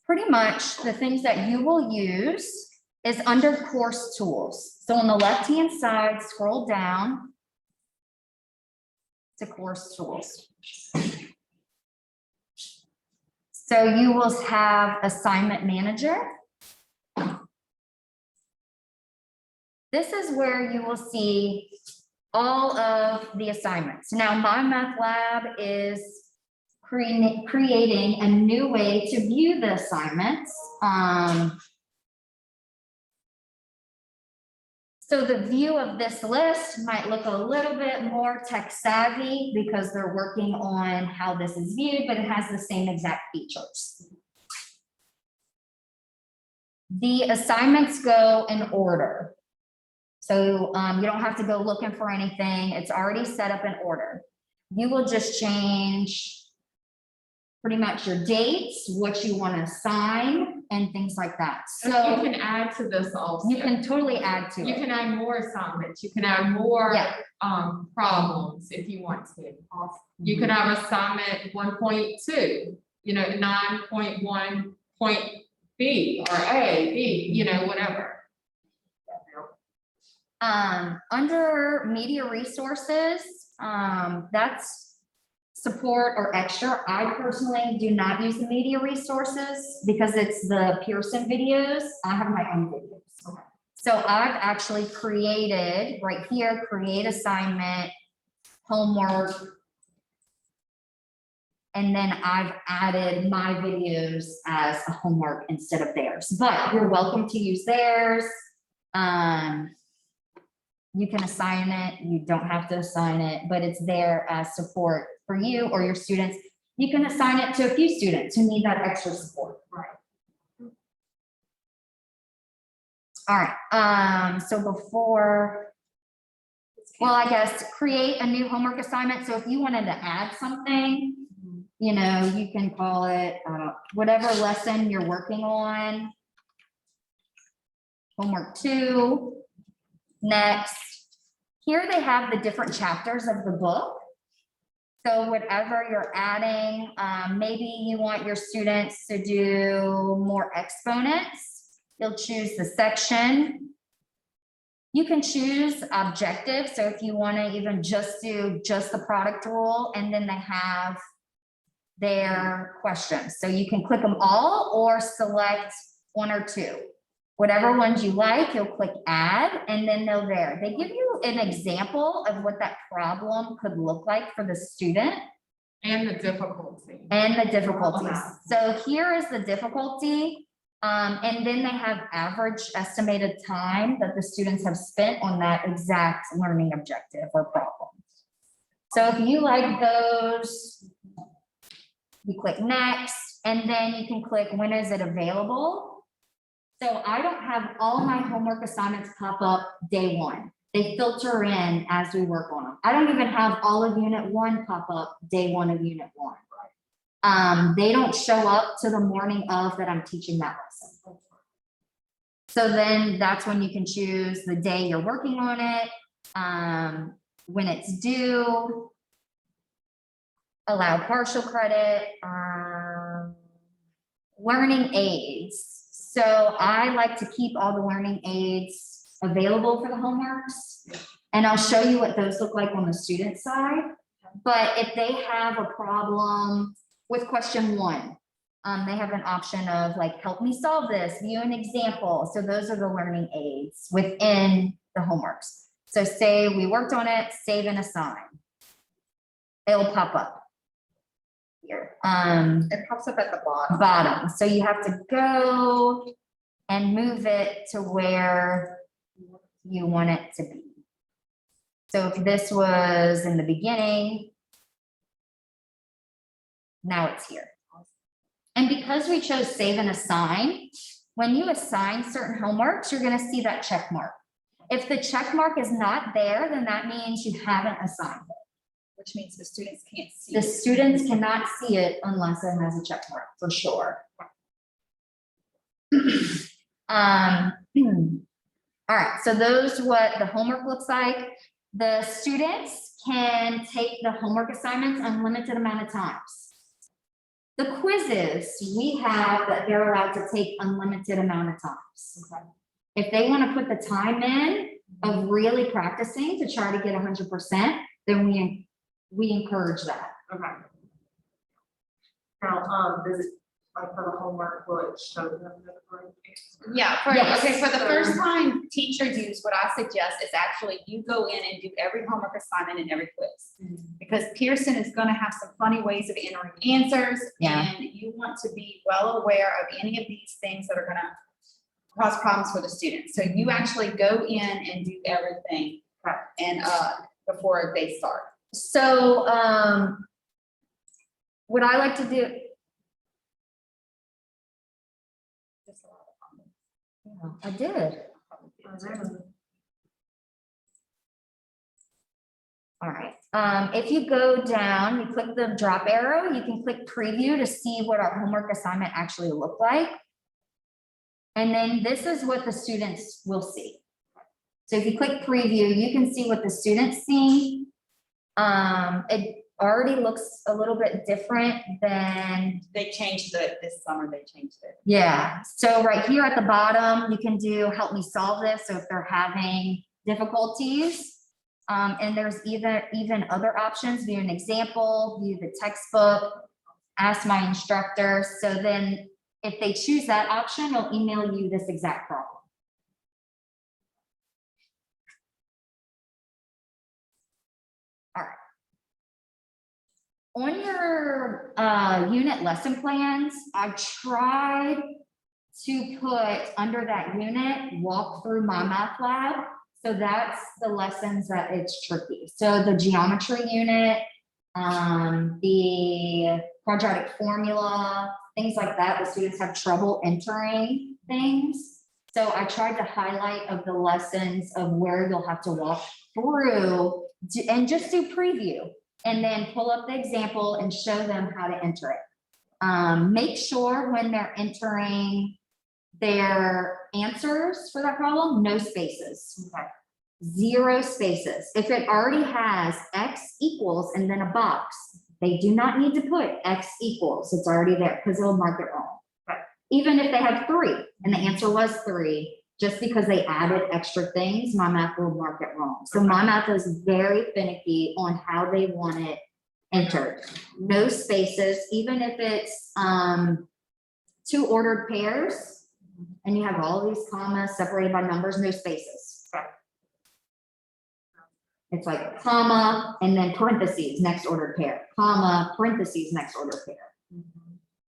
pretty much the things that you will use is under course tools. So on the left-hand side, scroll down to course tools. So you will have assignment manager. This is where you will see all of the assignments. Now, My Math Lab is creating a new way to view the assignments. So the view of this list might look a little bit more tech savvy because they're working on how this is viewed, but it has the same exact features. The assignments go in order. So you don't have to go looking for anything. It's already set up in order. You will just change pretty much your dates, what you want to assign, and things like that. So you can add to this also. You can totally add to You it. can add more assignments. You can add more Yeah. problems if you want to. You could have assignment 1.2, 9.1 point B or A, B, whatever. Under media resources, that's support or extra. I personally do not use the media resources because it's the Pearson videos. I have my own videos. Okay. So I've actually created right here, create assignment, homework. And then I've added my videos as a homework instead of theirs, but you're welcome to use theirs. You can assign it, you don't have to assign it, but it's there as support for you or your students. You can assign it to a few students who need that extra support. Right. All right, so before, well, I guess create a new homework assignment. So if you wanted to add something, you can call it whatever lesson you're working on. Homework 2. Next, here they have the different chapters of the book. So whatever you're adding, maybe you want your students to do more exponents. You'll choose the section. You can choose objective. So if you want to even just do just the product rule, and then they have their questions. So you can click them all or select 1 or 2. Whatever ones you like, you'll click add, and then they're there. They give you an example of what that problem could look like for the student. And the difficulty. And the difficulties. So here is the difficulty. And then they have average estimated time that the students have spent on that exact learning objective or problem. So if you like those, you click next, and then you can click when is it available. So I don't have all my homework assignments pop up day 1. They filter in as we work on them. I don't even have all of unit 1 pop up day 1 of unit 1. They don't show up to the morning of that I'm teaching that lesson. So then that's when you can choose the day you're working on it, when it's due, allow partial credit, learning aids. So I like to keep all the learning aids available for the homeworks, and I'll show you what those look like on the student side. But if they have a problem with question 1, they have an option of like, help me solve this, view an example. So those are the learning aids within the homeworks. So say we worked on it, save and assign. It'll pop up here. It pops up at the Bottom. So you have to go and move it to where you want it to be. So if this was in the beginning, now it's here. And because we chose save and assign, when you assign certain homeworks, you're going to see that check mark. If the check mark is not there, then that means you haven't assigned it. which means the students can't see. The it. students cannot see it unless it has a check mark, for sure. All right, so those what the homework looks like. The students can take the homework assignments unlimited amount of times. The quizzes, we have that they're allowed to take unlimited amount of times. Okay. If they want to put the time in of really practicing to try to get 100%, then we encourage that. Okay. Now, does it, like for the homework, will it show them the correct answer? Yeah, Yes. okay, for the first time teachers use, what I suggest is actually you go in and do every homework assignment and every quiz. Because Pearson is gonna have some funny ways of entering answers. Yeah. And you want to be well aware of any of these things that are gonna cause problems for the students. So you actually go in and do everything Okay. and, before they start. So, what I like to do. Yeah, I did. All right, if you go down, you click the drop arrow, you can click preview to see what our homework assignment actually looked like. And then this is what the students will see. So if you click preview, you can see what the students see. It already looks a little bit different than, They changed this summer, they changed it. yeah. So right here at the bottom, you can do help me solve this. So if they're having difficulties, and there's even other options, view an example, view the textbook, ask my instructor. So then if they choose that option, it'll email you this exact problem. All right. On your unit lesson plans, I tried to put under that unit, walk through my math lab. So that's the lessons that it's tricky. So the geometry unit, the quadratic formula, things like that, the students have trouble entering things. So I tried to highlight of the lessons of where you'll have to walk through and just do preview and then pull up the example and show them how to enter it. Make sure when they're entering their answers for that problem, no spaces. Okay. 0 spaces. If it already has X equals and then a box, they do not need to put X equals. It's already there because it'll mark it wrong. Okay. Even if they have 3 and the answer was 3, just because they added extra things, my math will mark it wrong. So my math is very finicky on how they want it entered. No spaces, even if it's 2 ordered pairs and you have all these commas separated by numbers, no spaces. Okay. It's like comma and then parentheses, next ordered pair, comma, parentheses, next ordered pair.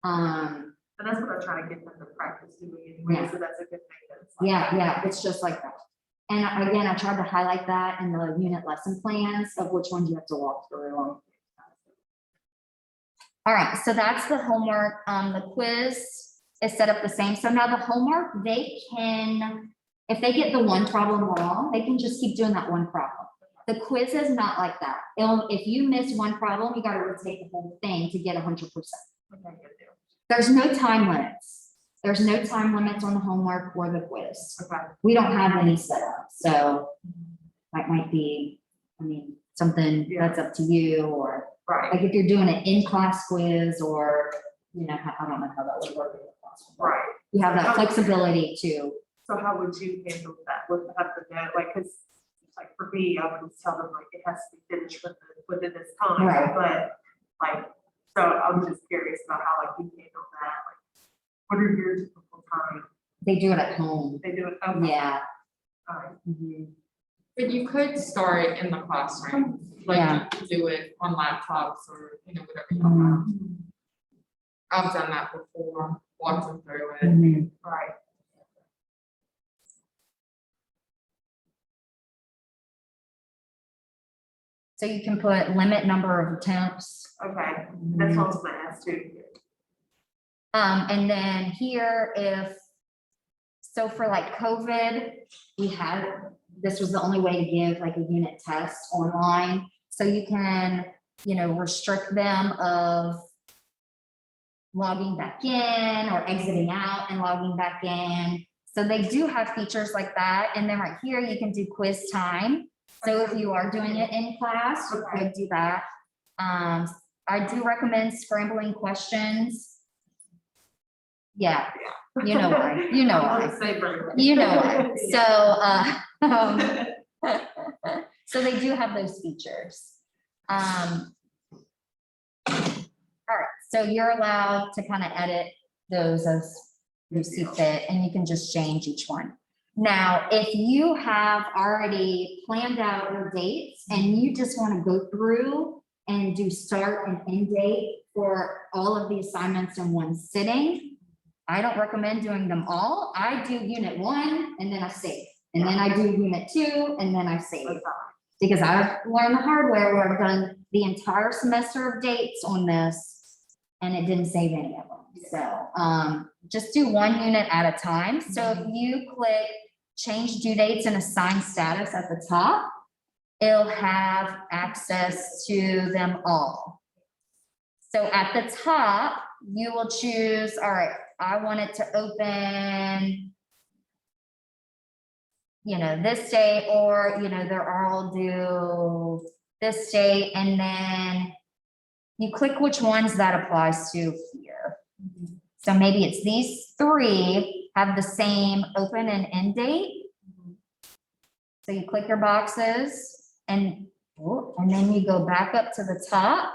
And that's what I'm trying to get them to practice doing anyway, Yeah. so that's a good thing. that it's like- Yeah, it's just like that. And again, I tried to highlight that in the unit lesson plans of which ones you have to walk through. All right, so that's the homework. The quiz is set up the same. So now the homework, they can, if they get the one problem wrong, they can just keep doing that one problem. The quiz is not like that. If you miss one problem, you gotta retake the whole thing to get 100%. Okay, good deal. There's no time limits. There's no time limits on the homework or the quiz. Okay. We don't have any set up, so that might be, I mean, something that's up to you, or Right, like if you're doing an in-class quiz, or, you know, I don't know how that would work in the classroom. right. You have that flexibility to, So how would you handle that? Would have to know, like, cause like for me, I would just tell them like it has to be finished within this time, Right. but like, so I'm just curious about how like you handle that, like, what are your typical time? they do it at home. They do it, okay, Yeah. all right, Mhm. But you could start in the classroom, Yeah. like you could do it on laptops or, you know, whatever you Mhm. want. I've done that before, walked them through it. Mhm. all right. So you can put limit number of attempts. Okay, that's what I was gonna ask too. And then here, so for like COVID, this was the only way to give like a unit test online. So you can restrict them of logging back in or exiting out and logging back in. So they do have features like that. And then right here, you can do quiz time. So if you are doing it in class, you could do that. I do recommend scrambling questions. Yeah, you know why, you know why. You know why. So, so they do have those features. All right, so you're allowed to kind of edit those as you see fit, and you can just change each one. Now, if you have already planned out your dates and you just want to go through and do start and end date for all of the assignments in one sitting, I don't recommend doing them all. I do unit 1 and then I save. And then I do unit 2 and then I save. Because I've learned the hard way where I've done the entire semester of dates on this and it didn't save any of them. So just do 1 unit at a time. So if you click change due dates and assign status at the top, it'll have access to them all. So at the top, you will choose, all right, I want it to open, this day, or, they're all due this day, and then you click which ones that applies to here. So maybe it's these 3 have the same open and end date. So you click your boxes and then you go back up to the top,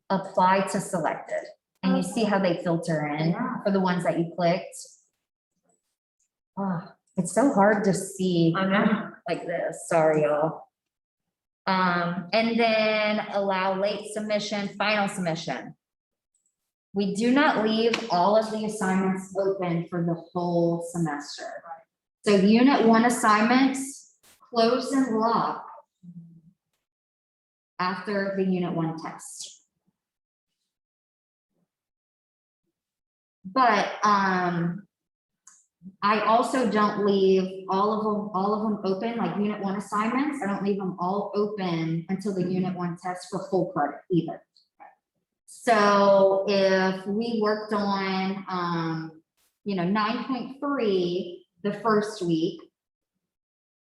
apply to selected. And you see how they filter in for the ones that you clicked. Oh, it's so hard to see like this. Sorry, y'all. And then allow late submission, final submission. We do not leave all of the assignments open for the whole semester. So unit 1 assignments close and lock after the unit 1 test. But I also don't leave all of them open, like unit 1 assignments. I don't leave them all open until the unit 1 test for full credit either. So if we worked on 9.3 the first week,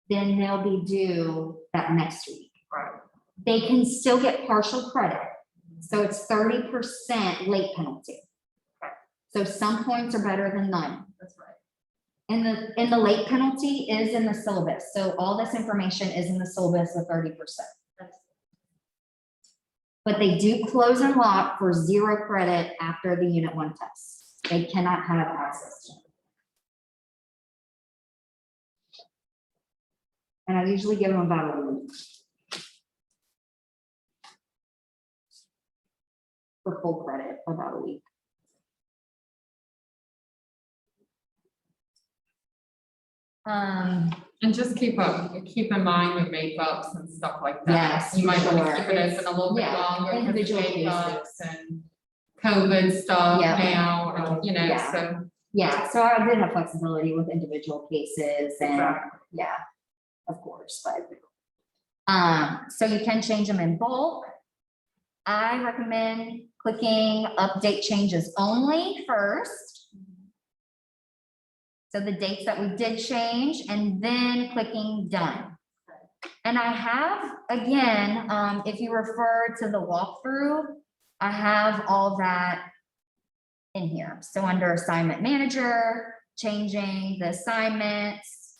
then they'll be due that next week. Right. They can still get partial credit. So it's 30% late penalty. So some points are better than none. That's right. And the late penalty is in the syllabus. So all this information is in the syllabus of 30%. But they do close and lock for 0 credit after the unit 1 test. They cannot have access to it. And I usually give them about a week for full credit, about a week. And just keep in mind with makeups and stuff like that. Yes, You might want sure. to keep it open a little bit Yeah, longer. because individual makeups cases. and COVID stuff Yeah. now, Yeah. so. Yeah, so I did have flexibility with individual cases and Exactly. yeah, of course, but. So you can change them in bulk. I recommend clicking update changes only first. So the dates that we did change and then clicking done. And I have, again, if you refer to the walkthrough, I have all that in here. So under assignment manager, changing the assignments,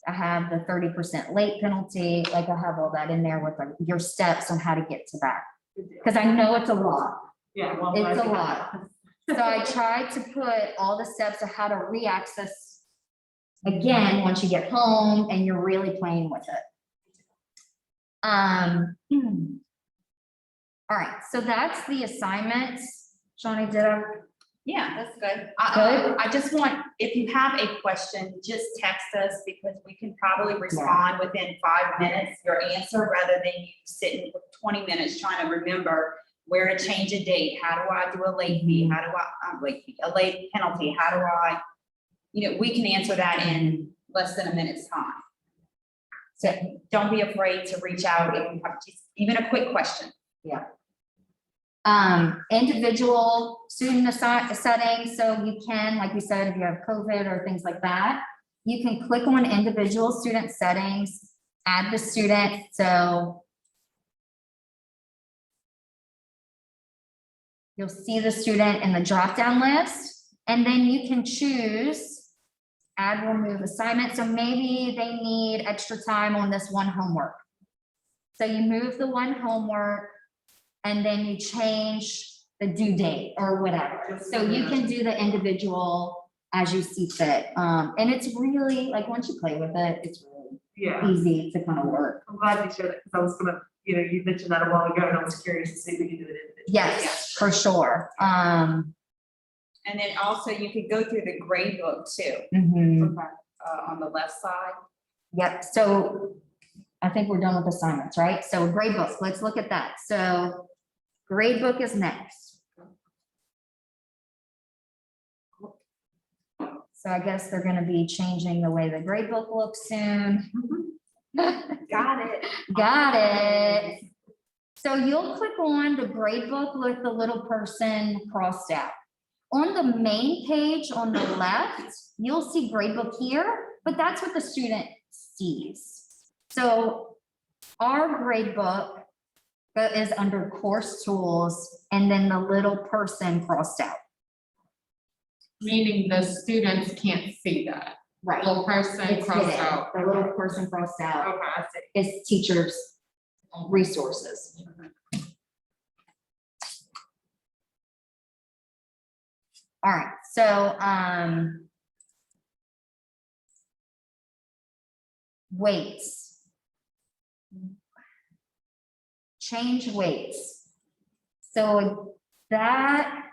I have the 30% late penalty, like I have all that in there with your steps on how to get to that. Because I know it's a lot. Yeah. Well, It's a I- lot. So I tried to put all the steps of how to re-access again, once you get home and you're really playing with it. All right, so that's the assignments. Shawnee, did I? Yeah, that's good. Good. I just want, if you have a question, just text us because we can probably respond within 5 minutes, your answer, rather than you sitting with 20 minutes trying to remember where to change a date. How do I do a late fee? How do I, a late penalty? How do I, we can answer that in less than a minute's time. So don't be afraid to reach out if you have just even a quick question. Yeah. Individual student settings, so you can, like you said, if you have COVID or things like that, you can click on individual student settings, add the student, so you'll see the student in the drop-down list, and then you can choose add, remove assignment. So maybe they need extra time on this one homework. So you move the one homework and then you change the due date or whatever. So you can do the individual as you see fit. And it's really, like, once you play with it, it's really Yeah, easy to kind of work. I'm glad you shared it, because I was gonna, you mentioned that a while ago, and I was curious to see if we could do it individually. Yes, for sure. And then also you could go through the grade book too, Mhm. on the left side. Yep, so I think we're done with assignments, right? So grade book, let's look at that. So grade book is next. So I guess they're gonna be changing the way the grade book looks soon. Got it. Got it. So you'll click on the grade book with the little person crossed out. On the main page on the left, you'll see grade book here, but that's what the student sees. So our grade book is under course tools and then the little person crossed out. Meaning the students can't see that. Right. Little person It's crossed hidden. out. The little person crossed out Okay, I see. is teachers' resources. All right, so, weights. Change weights. So that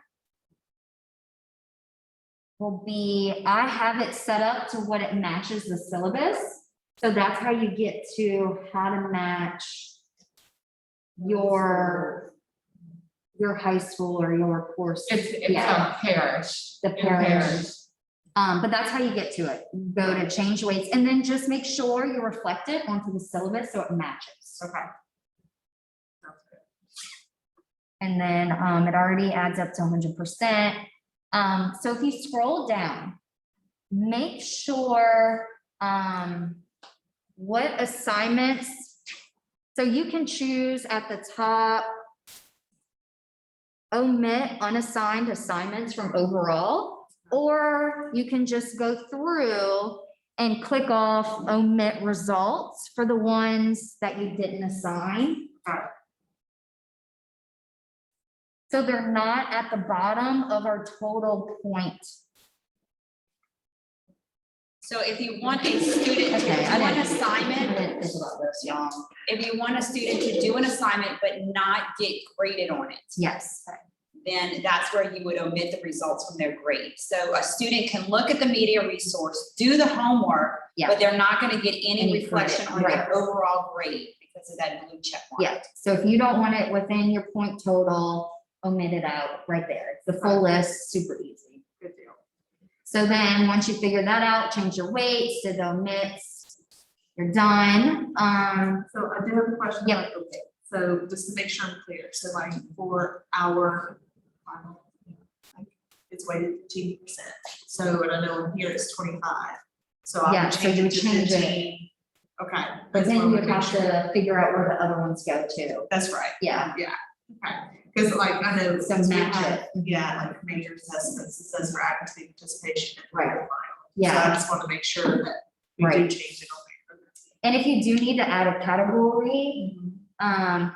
will be, I have it set up to what it matches the syllabus. So that's how you get to how to match your high school or your course. It's Yeah. a parish. The In parish. But that's how you get to it. Go to change weights and then just make sure you reflect it onto the syllabus so it matches. Okay. Sounds good. And then it already adds up to 100%. So if you scroll down, make sure what assignments, so you can choose at the top, omit unassigned assignments from overall, or you can just go through and click off omit results for the ones that you didn't assign. Got it. So they're not at the bottom of our total point. So if you want a student Okay, to I do an didn't assignment, think about this, y'all. if you want a student to do an assignment but not get graded on it, Yes. then that's where you would omit the results from their grade. So a student can look at the media resource, do the homework, Yeah. but they're not gonna get any Any reflection on credit, their overall grade because of that blue check mark. Yeah, so if you don't want it within your point total, omit it out right there. It's the full list, super easy. Good deal. So then, once you figure that out, change your weights to the omits, you're done. So I do have a question. Yep. about the weight. So just to make sure I'm clear, so like for our final, like, it's weighted 15%. So, and I know in here it's 25. So I Yeah, would so change you it would to change it. 15. Okay. But That's then what I you would would make have sure. to figure out where the other ones go too. That's right. Yeah, Okay, because like I know. So since we match have- it. Yeah, like major assessments, it says for accuracy participation. and Right. final. So yeah. I just want to make sure that we do Right. change it on there. And if you do need to add a category,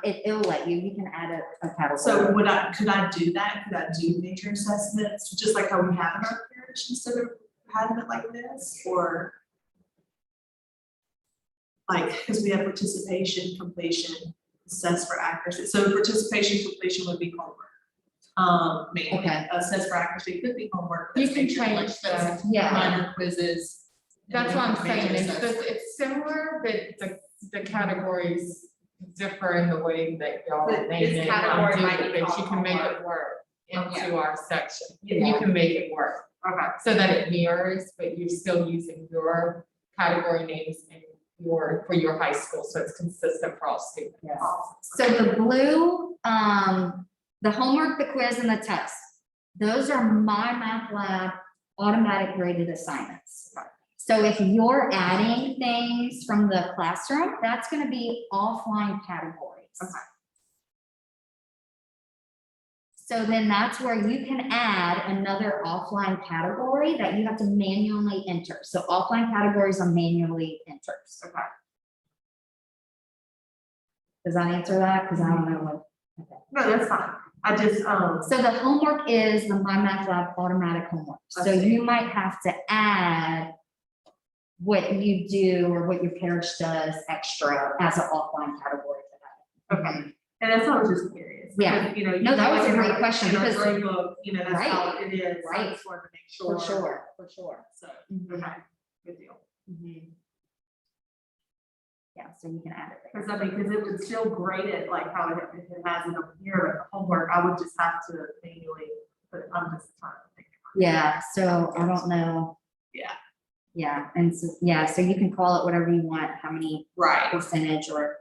it'll let you, you can add a category. So could I do that? Could I do major assessments, just like how we have in our parish instead of having it like this, or? Like, because we have participation, completion, assess for accuracy, so participation, completion would be homework. Maybe Okay. assess for accuracy could be homework. You that's can major, like, change that's the, Yeah, minor quizzes. and that's then what I'm major saying, assessment. it's similar, but the categories differ in the way that y'all But name this it. category might be But you called can make homework. it work into Yeah. our section. You Yeah. can make it work. Okay, So that it mirrors, but you're still using your category names and for your high school, so it's consistent for all students. yes. So the blue, The homework, the quiz, and the test, those are my math lab automatic graded assignments. So if you're adding things from the classroom, that's gonna be offline categories. Okay. So then that's where you can add another offline category that you have to manually enter. So offline categories are manually entered. Okay. Does that answer that? Because I don't know what. Okay. No, that's fine. I just, So the homework is the My Math Lab automatic homework. So I see. you might have to add what you do or what your parish does extra as an offline category for that. okay. And that's what I was just curious. Yeah. because, You know. No, that was a in great our- question, in our because- grade book, you know, that's Right. how it is. I Right. just wanted to make sure. For sure. So, Mhm. okay, good deal. Yeah, so you can add it there. Because I mean, because it would still grade it like how it has it up here, like the homework, I would just have to manually put, I'm just trying to think. Yeah, so I don't know. Yeah. Yeah, and so, yeah, so you can call it whatever you want, how many Right. percentage or.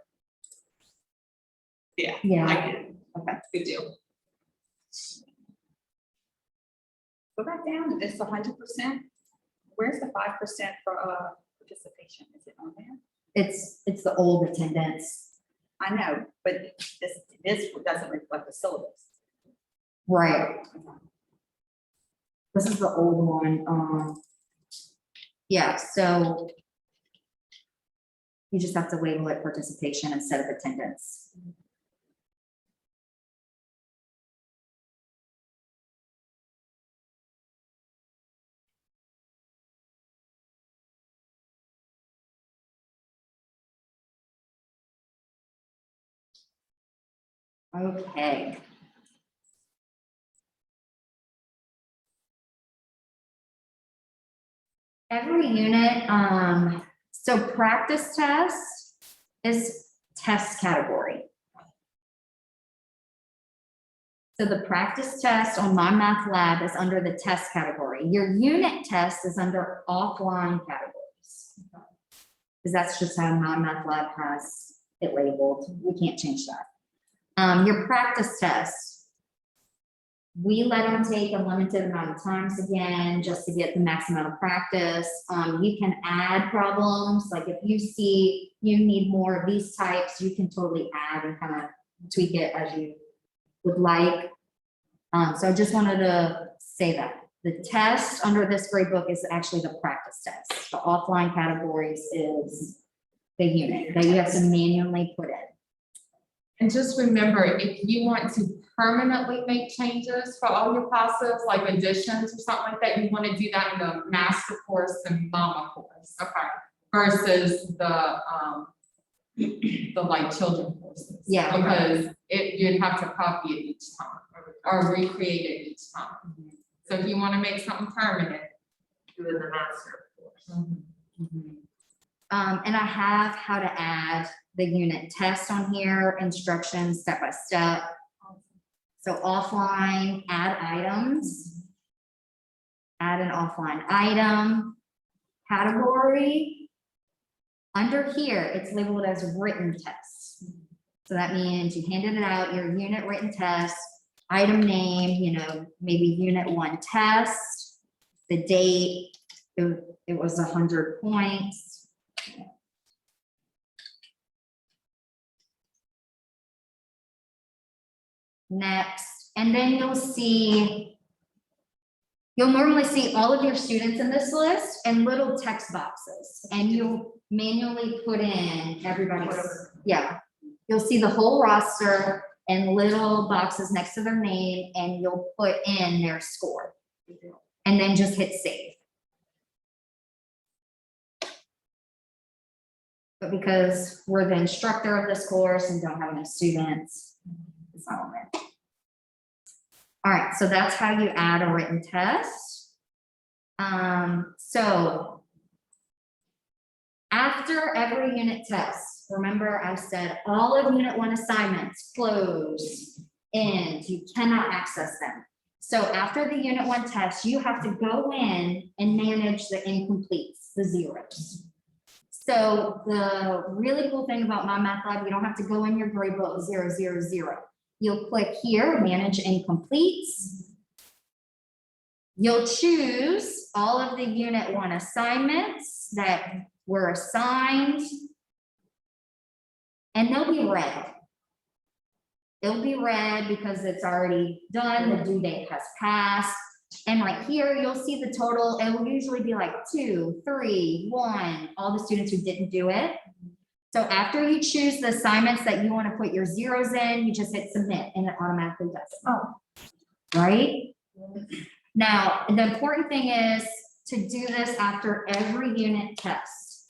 Yeah. Yeah, I get it. okay. Good deal. Go back down to this 100%. Where's the 5% for participation? Is it on there? It's the old attendance. I know, but this doesn't reflect the syllabus. Right. This is the old one, yeah, so. You just have to label it participation instead of attendance. Okay. Every unit, so practice test is test category. So the practice test on My Math Lab is under the test category. Your unit test is under offline categories. Because that's just how My Math Lab has it labeled. We can't change that. Your practice test, we let them take a limited amount of times again, just to get the max amount of practice. You can add problems, like if you see you need more of these types, you can totally add and kind of tweak it as you would like. So I just wanted to say that. The test under this grade book is actually the practice test. The offline categories is the unit that you have to manually put in. And just remember, if you want to permanently make changes for all your classes, like additions or something like that, you want to do that in the master course and mama course. Okay. Versus the like children courses. Yeah. Because you'd have to copy it each time or recreate it each time. So if you want to make something permanent. Do it in the master course. And I have how to add the unit test on here, instructions step by step. So offline, add items. Add an offline item, category. Under here, it's labeled as written test. So that means you handed it out, your unit written test, item name, you know, maybe unit 1 test, the date, it was 100 points. Next, and then you'll normally see all of your students in this list and little text boxes, and you'll manually put in everybody's, yeah. You'll see the whole roster and little boxes next to their name, and you'll put in their score. And then just hit save. But because we're the instructor of this course and don't have enough students, it's not on there. All right, so that's how you add a written test. So after every unit test, remember I said all of unit 1 assignments close, end, you cannot access them. So after the unit 1 test, you have to go in and manage the incompletes, the zeros. So the really cool thing about My Math Lab, you don't have to go in your grade book 0, 0, 0. you'll click here, manage incompletes. You'll choose all of the Unit 1 assignments that were assigned. And they'll be red. It'll be red because it's already done, the due date has passed. And right here, you'll see the total. It will usually be like 2, 3, 1, all the students who didn't do it. So after you choose the assignments that you want to put your zeros in, you just hit submit and it automatically does it. Oh, right? Now, the important thing is to do this after every unit test.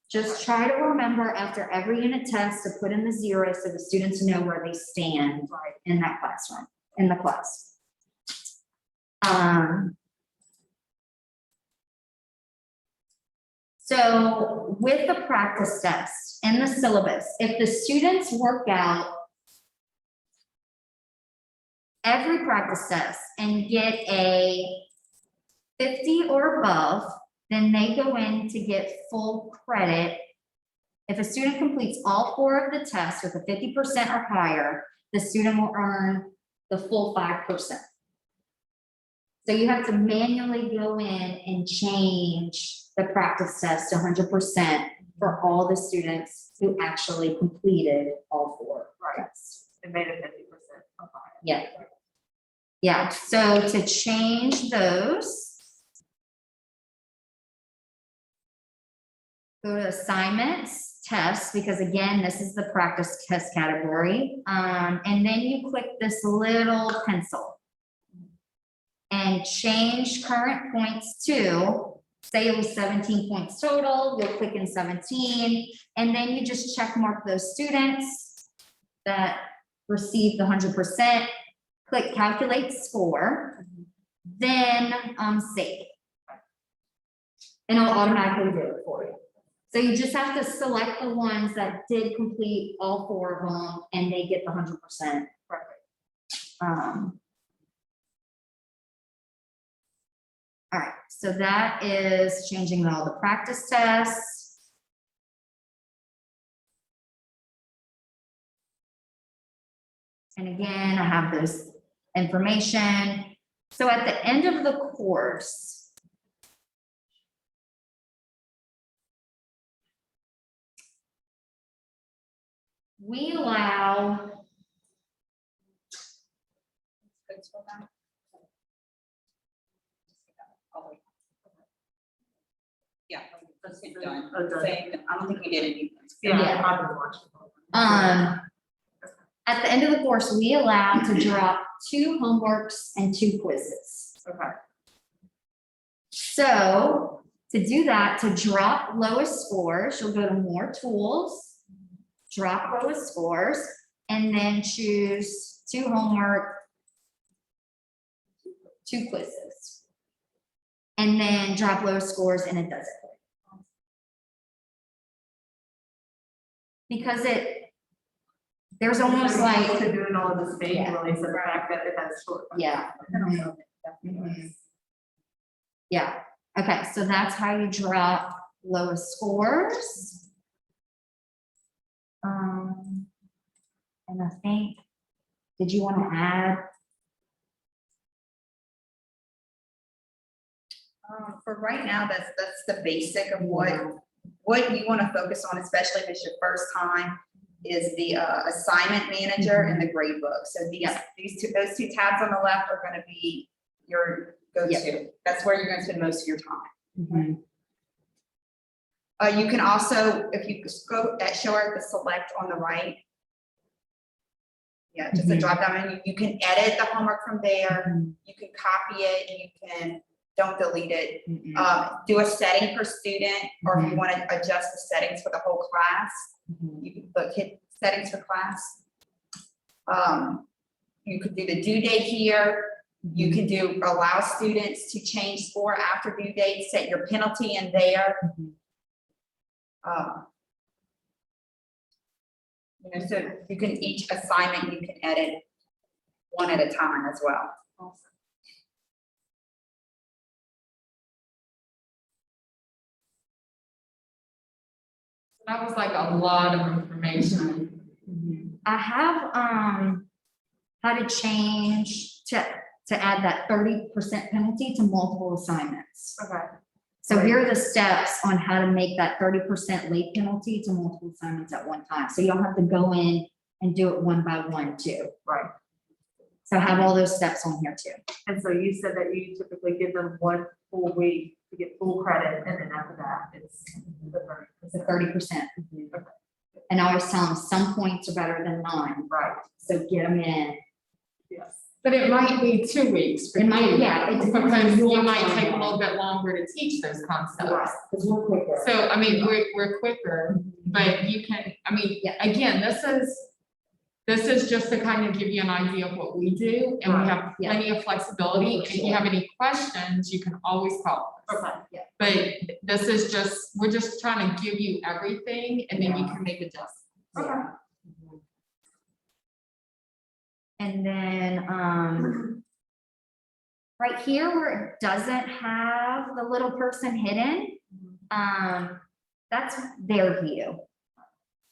Just try to remember after every unit test to put in the zeros so the students know where they stand in that classroom, in the class. So with the practice test and the syllabus, if the students work out every practice test and get a 50 or above, then they go in to get full credit. If a student completes all 4 of the tests with a 50% or higher, the student will earn the full 5%. So you have to manually go in and change the practice test to 100% for all the students who actually completed all 4 tests. It made it 50%. Yeah. Yeah, so to change those, go to assignments, tests, because again, this is the practice test category. And then you click this little pencil and change current points to, say it was 17 points total, you'll click in 17, and then you just check mark those students that received the 100%, click calculate score, then save. And it'll automatically do it for you. So you just have to select the ones that did complete all 4 of them and they get the 100%. All right, so that is changing all the practice tests. And again, I have this information. So at the end of the course, we allow Yeah, let's get done. Same, I don't think we did anything. Yeah. at the end of the course, we allow to drop 2 homeworks and 2 quizzes. Okay. So to do that, to drop lowest scores, you'll go to more tools, drop lowest scores, and then choose 2 homework, 2 quizzes. And then drop lowest scores and it does it. Because there's almost like, To doing all of the state Yeah. release of the fact that it has short. yeah. Yeah, okay, so that's how you drop lowest scores. And I think, did you want to add? For right now, that's the basic of what you want to focus on, especially if it's your first time, is the assignment manager and the grade book. So those 2 tabs on the left are going to be your go-to. Yep. That's where you're going to spend most of your time. Mhm. You can also, if you go at show the select on the right. Yeah, just a drop down menu. You can edit the homework from there. You can copy it. You can don't delete it. Do a setting per student, or if you want to adjust the settings for the whole class, you can hit settings for class. You could do the due date here. You can do allow students to change score after due date, set your penalty in there. So you can, each assignment you can edit one at a time as well. Awesome. That was like a lot of information. I have how to change to add that 30% penalty to multiple assignments. Okay. So here are the steps on how to make that 30% late penalty to multiple assignments at one time. So you'll have to go in and do it one by one too. Right. So have all those steps on here too. And so you said that you typically give them 1 full week to get full credit, and then after that, it's the 30%. The 30%. And I always tell them some points are better than none. Right, So get them in. yes. But it might be 2 weeks. for It might, you, yeah, it depends on Because your you might take a timeline. little bit longer to teach those concepts. Right. Because we're quicker. So, I mean, we're quicker, but you can, I mean, Yeah. again, this is just to kind of give you an idea of what we do, and we have Yeah. plenty of flexibility. If you have any questions, you can always call us. Okay. But this is just, we're just trying to give you everything, and then you can make adjustments. Okay. And then, right here where it doesn't have the little person hidden, that's their view.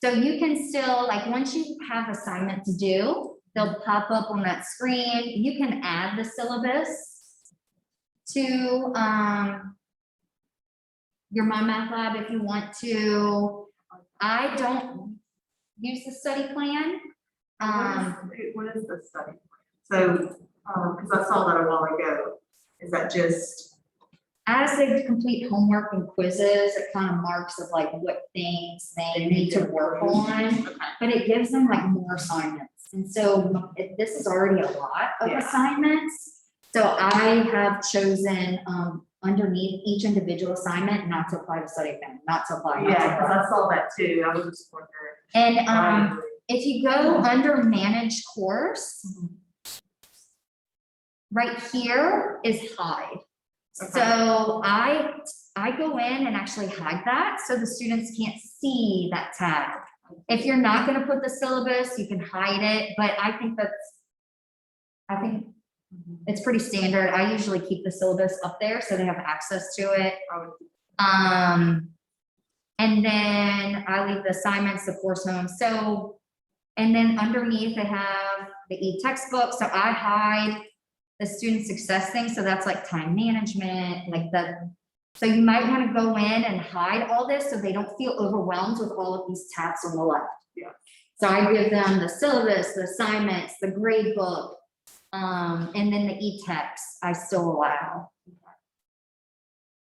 So you can still, like, once you have assignment to do, they'll pop up on that screen. You can add the syllabus to, your My Math Lab if you want to. I don't use the study plan. What is the study? So, because I saw that a while ago, is that just, As they complete homework and quizzes, it kind of marks of like what things they need to work on, okay, but it gives them like more assignments. And so this is already a lot of Yeah. assignments. So I have chosen underneath each individual assignment, not to apply to study plan, not to apply. not to yeah, apply. because I saw that too, I was just wondering. And if you go under manage course, right here is hide. Okay. So I go in and actually hide that so the students can't see that tag. If you're not gonna put the syllabus, you can hide it, but I think it's pretty standard. I usually keep the syllabus up there so they have access to it. And then I leave the assignments, the course homes. So, and then underneath they have the e-textbook. So I hide the student success thing. So that's like time management, like so you might want to go in and hide all this so they don't feel overwhelmed with all of these tabs on the left. Yeah. So I give them the syllabus, the assignments, the grade book, and then the e-text I still allow.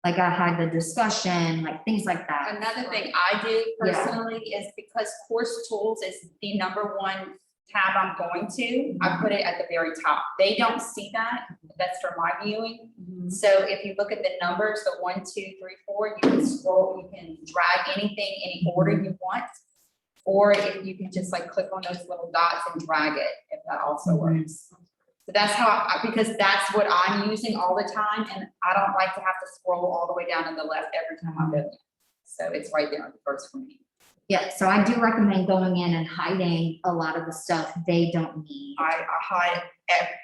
Like I hide the discussion, like things like that. Another thing I do personally is because course tools is the #1 tab I'm going to, I put it at the very top. They don't see that, that's for my viewing. So if you look at the numbers, the 1, 2, 3, 4, you can scroll, you can drag anything, any order you want. Or if you can just like click on those little dots and drag it, if that also works. So that's how, because that's what I'm using all the time, and I don't like to have to scroll all the way down to the left every time I'm doing it. So it's right there on the first for me. Yeah, so I do recommend going in and hiding a lot of the stuff they don't need. I hide,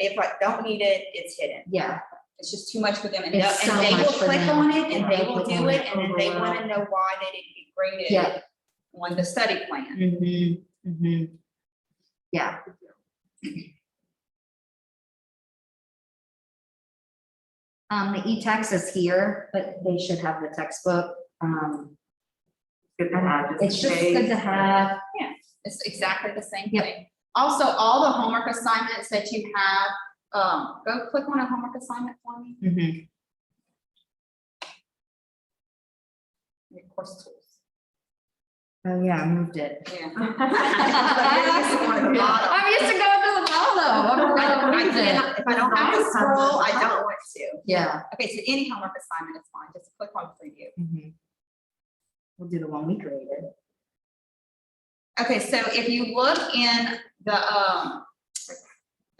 if I don't need it, it's hidden. Yeah, It's just too much for them, and It's so they much will for click them. on it, and they They'll will click do on it, it. and then they wanna know why they didn't get graded yeah. on the study plan. Yeah. The e-text is here, but they should have the textbook. Good to have. It's just good to have. Yeah, it's exactly the same Yep. thing. Also, all the homework assignments that you have, go click on a homework assignment for me. Your course tools. Oh, yeah, I moved it. Yeah. I'm used to going through the wall though. I cannot, if I don't have to scroll, I don't want to. Yeah. Okay, so any homework assignment is fine, just click on preview. We'll do the one we created. Okay, so if you look in the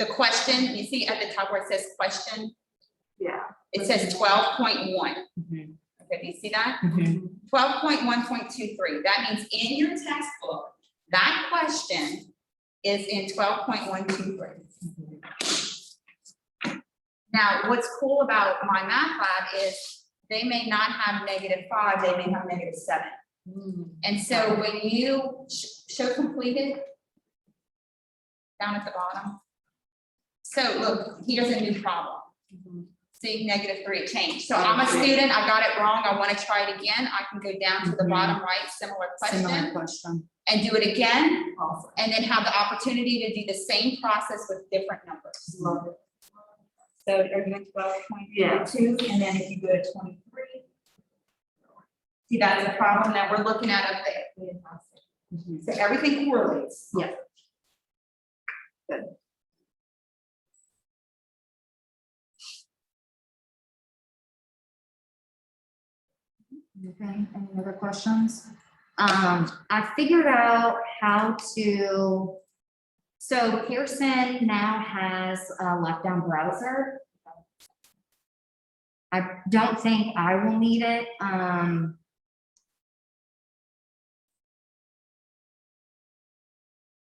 question, you see at the top where it says question, Yeah. it says 12.1. Okay, do you see that? 12.1.23, that means in your textbook, that question is in 12.123. Now, what's cool about My Math Lab is they may not have -5, they may have -7. And so when you show completed, down at the bottom, So look, here's a new problem. See, -3, it changed. So I'm a student, I got it wrong, I wanna try it again, I can go down to the bottom right, similar Similar question, question. and do it again, Awesome. and then have the opportunity to do the same process with different numbers. Love it. So are you in 12, Yeah. 22, and then if you go to 23. See, that's a problem that we're looking at up there. Mhm. So everything correlates. Yeah. Okay, any other questions? I figured out how to, so Pearson now has a lockdown browser. I don't think I will need it,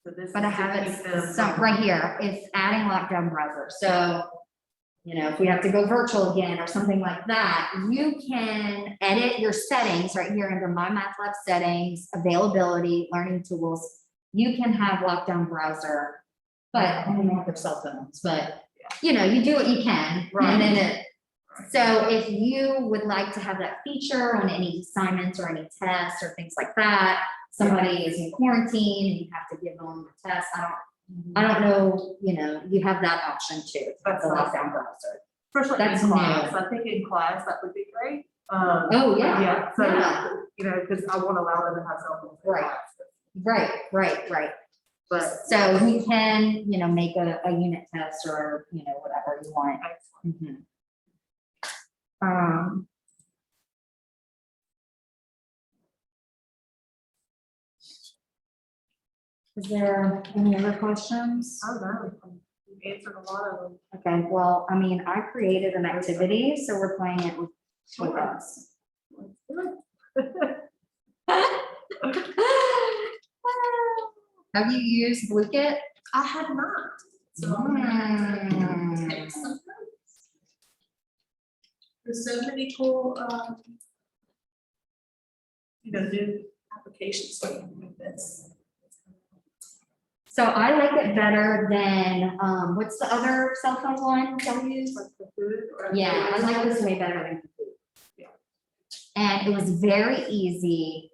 So this but I is to have keep them it, some, from- right here, it's adding lockdown browser, so. You know, if we have to go virtual again or something like that, you can edit your settings right here under My Math Lab settings, availability, learning tools. You can have lockdown browser, but I don't know if they're cell phones, but you know, you do what you can. And then it, so if you would like to have that feature on any assignments or any tests or things like that, somebody is in quarantine and you have to give them a test, I don't know, you know, you have that option too. That's the awesome. lockdown browser. Especially That's in new. class, I think in class that would be great. Oh, yeah. Yeah, so, Yeah. you know, because I want to allow them to have cell phones. in Right. class. Right. But. So you can, you know, make a unit test or, you know, whatever you want. Excellent. Mhm. Is there any other questions? I don't know, you answered a lot of them. Okay, well, I mean, I created an activity, so we're playing it with us. Have you used Blue-Kit? I have not. So I'm gonna have to take some notes. There's so many cool, you know, new applications with this. So I like it better than, what's the other cell phone one that we use? Like the food or. Yeah, I like this way better than Kahoot. Yeah. And it was very easy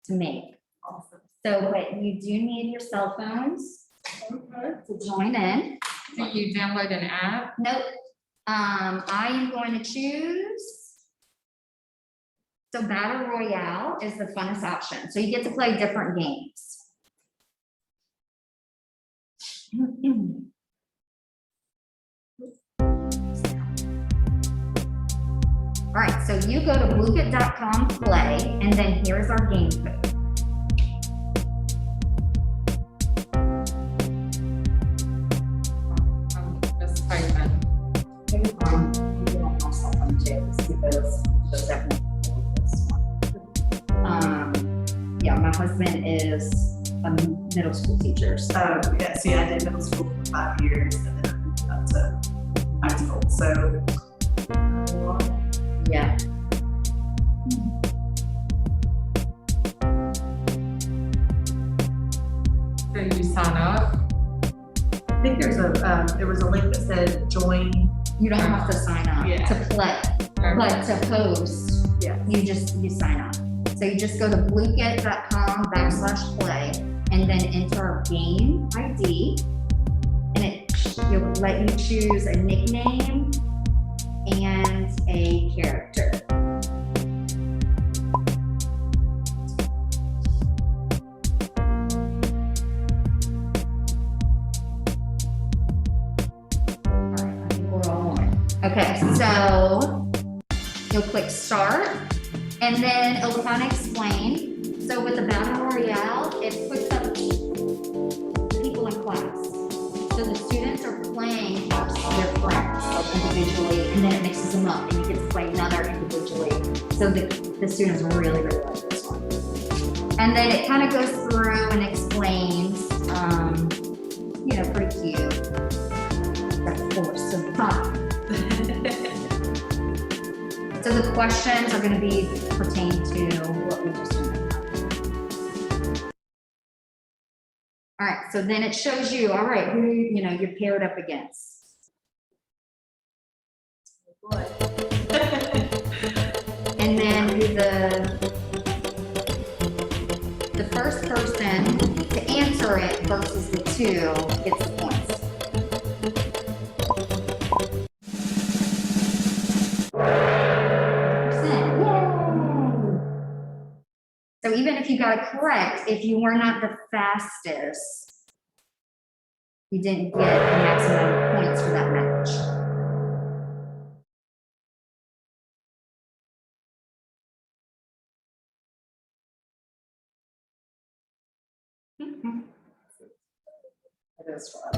to make. Awesome. So, but you do need your cell phones to join in. Do you download an app? Nope. I am going to choose. So Battle Royale is the funnest option. So you get to play different games. All right, so you go to bluekit.com play, and then here's our game code. Just type in. Maybe you want my cell phone too, because there's definitely this one. Yeah, my husband is a middle school teacher, so. Yeah, see, I did middle school for 5 years and then I moved up to high school, so. Yeah. So you sign up. I think there was a link that said join. You don't have to sign up Yeah. to play, but to host, Yeah. you sign up. So you just go to bluekit.com/play and then enter our game ID. And you'll let you choose a nickname and a character. All right, I think we're all on. Okay, so you'll click start and then it'll kind of explain. So with the Battle Royale, it puts up people in class. So the students are playing their friends individually, and then it mixes them up, and you get to play another individually. So the students really like this one. And then it kind of goes through and explains, you know, pretty cute. The force of fun. So the questions are going to be pertaining to what we just learned. All right, so then it shows you, all right, who, you know, you're paired up against. And then the first person to answer it versus the two gets the points. Percent, yay! So even if you got it correct, if you were not the fastest, you didn't get the maximum points for that match. It is fun.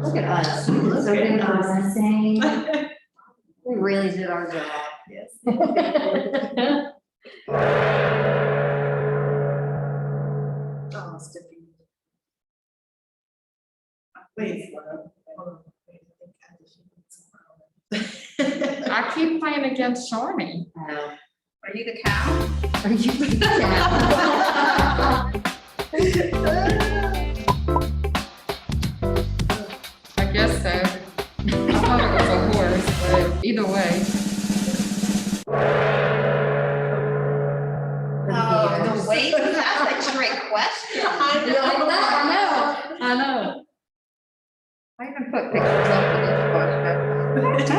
Look at us. We look so good at listening. We really did our job. Yes. Oh, sticky. Wait. Hold on. I keep playing against Shawnee. Oh. Are you the cow? Are you the cat? I guess so. I thought it was a horse, but either way. Oh, the way you asked that trick question. I know. I even put pictures up in each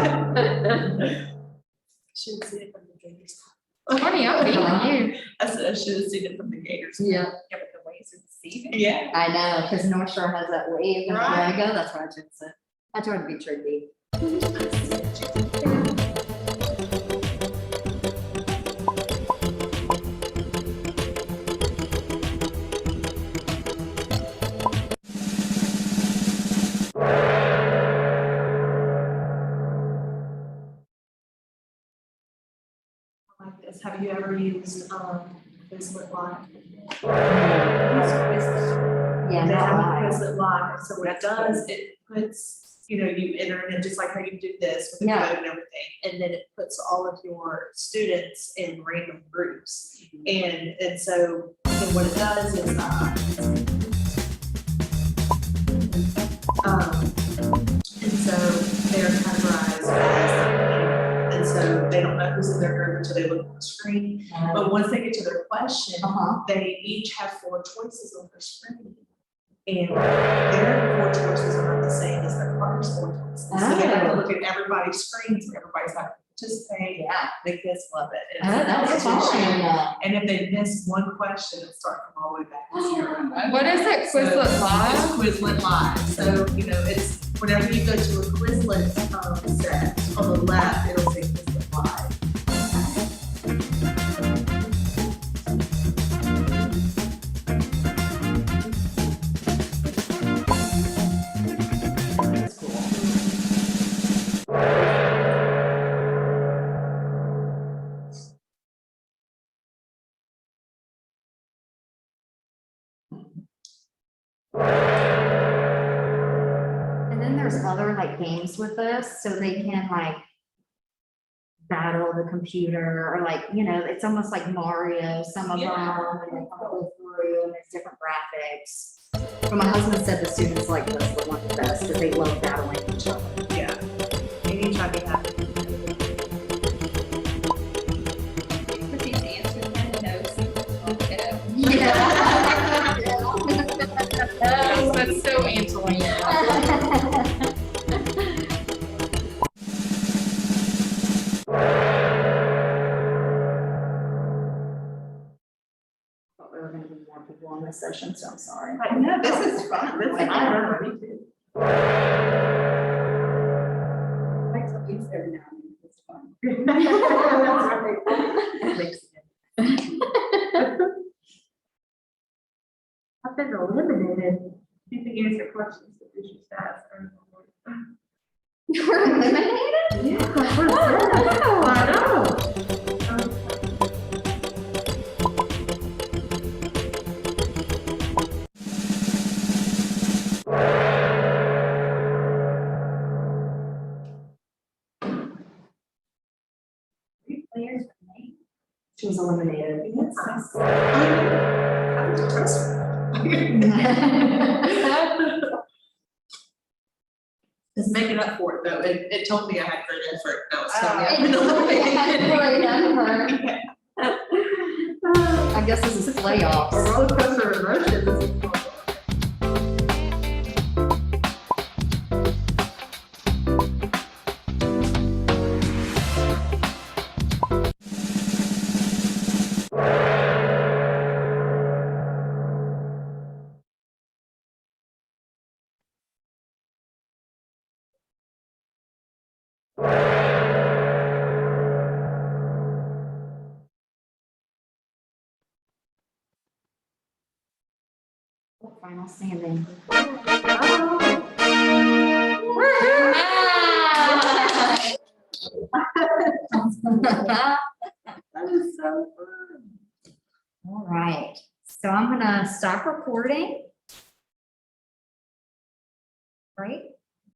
Should have seen it from the gators. Shawnee, I'm beating you. I said I should have seen it from the gators. Yeah, Yeah, but the waves are deceiving. Yeah. I know, because North Shore has that wave and Right. I go, that's why I just said, I tried to be tricky. Like this. Have you ever used Quizlet Live? Yeah, They have a not live. Quizlet Live, so what it does, it puts, you enter in just like how you do this with the Yeah. code and everything, and then it puts all of your students in random groups. And so then what it does is, and so they're categorized as, and so they don't know who's in their group until they look on the screen. But once they get to their question, Uh-huh. they each have 4 choices on their screen. And their 4 choices are not the same as their partner's 4 choices. So they have to Oh. look at everybody's screens, and everybody's having to participate. Yeah. The kids love it. Oh, that's fun. And if they miss one question, it'll start from all the way back to 0. What is it, So Quizlet Live? It's Quizlet Live. So, it's whenever you go to a Quizlet set, on the left, it'll say Quizlet Live. That's cool. And then there's other like games with this, so they can like battle the computer or like, it's almost like Mario, some of them, and they kind of go through and there's different graphics. But my husband said the students like this the one the best, because they love battling each other. Yeah. Anytime you have. Put these answers in the notes. Okay. Oh, that's so Angelina. Thought there were gonna be more people on this session, so I'm sorry. No, this is fun. This is fun. Thanks for being there now. It's fun. I've been eliminated. You can answer questions that you should ask. You were eliminated? Yeah. Oh, I know. Players with names. She was eliminated. It's making up for it though. It told me I had great effort. That was telling me Oh, I've been it I guess this is playoffs. A roller coaster of emotions. Final standing. That is so fun. All right, so I'm gonna stop recording. Right?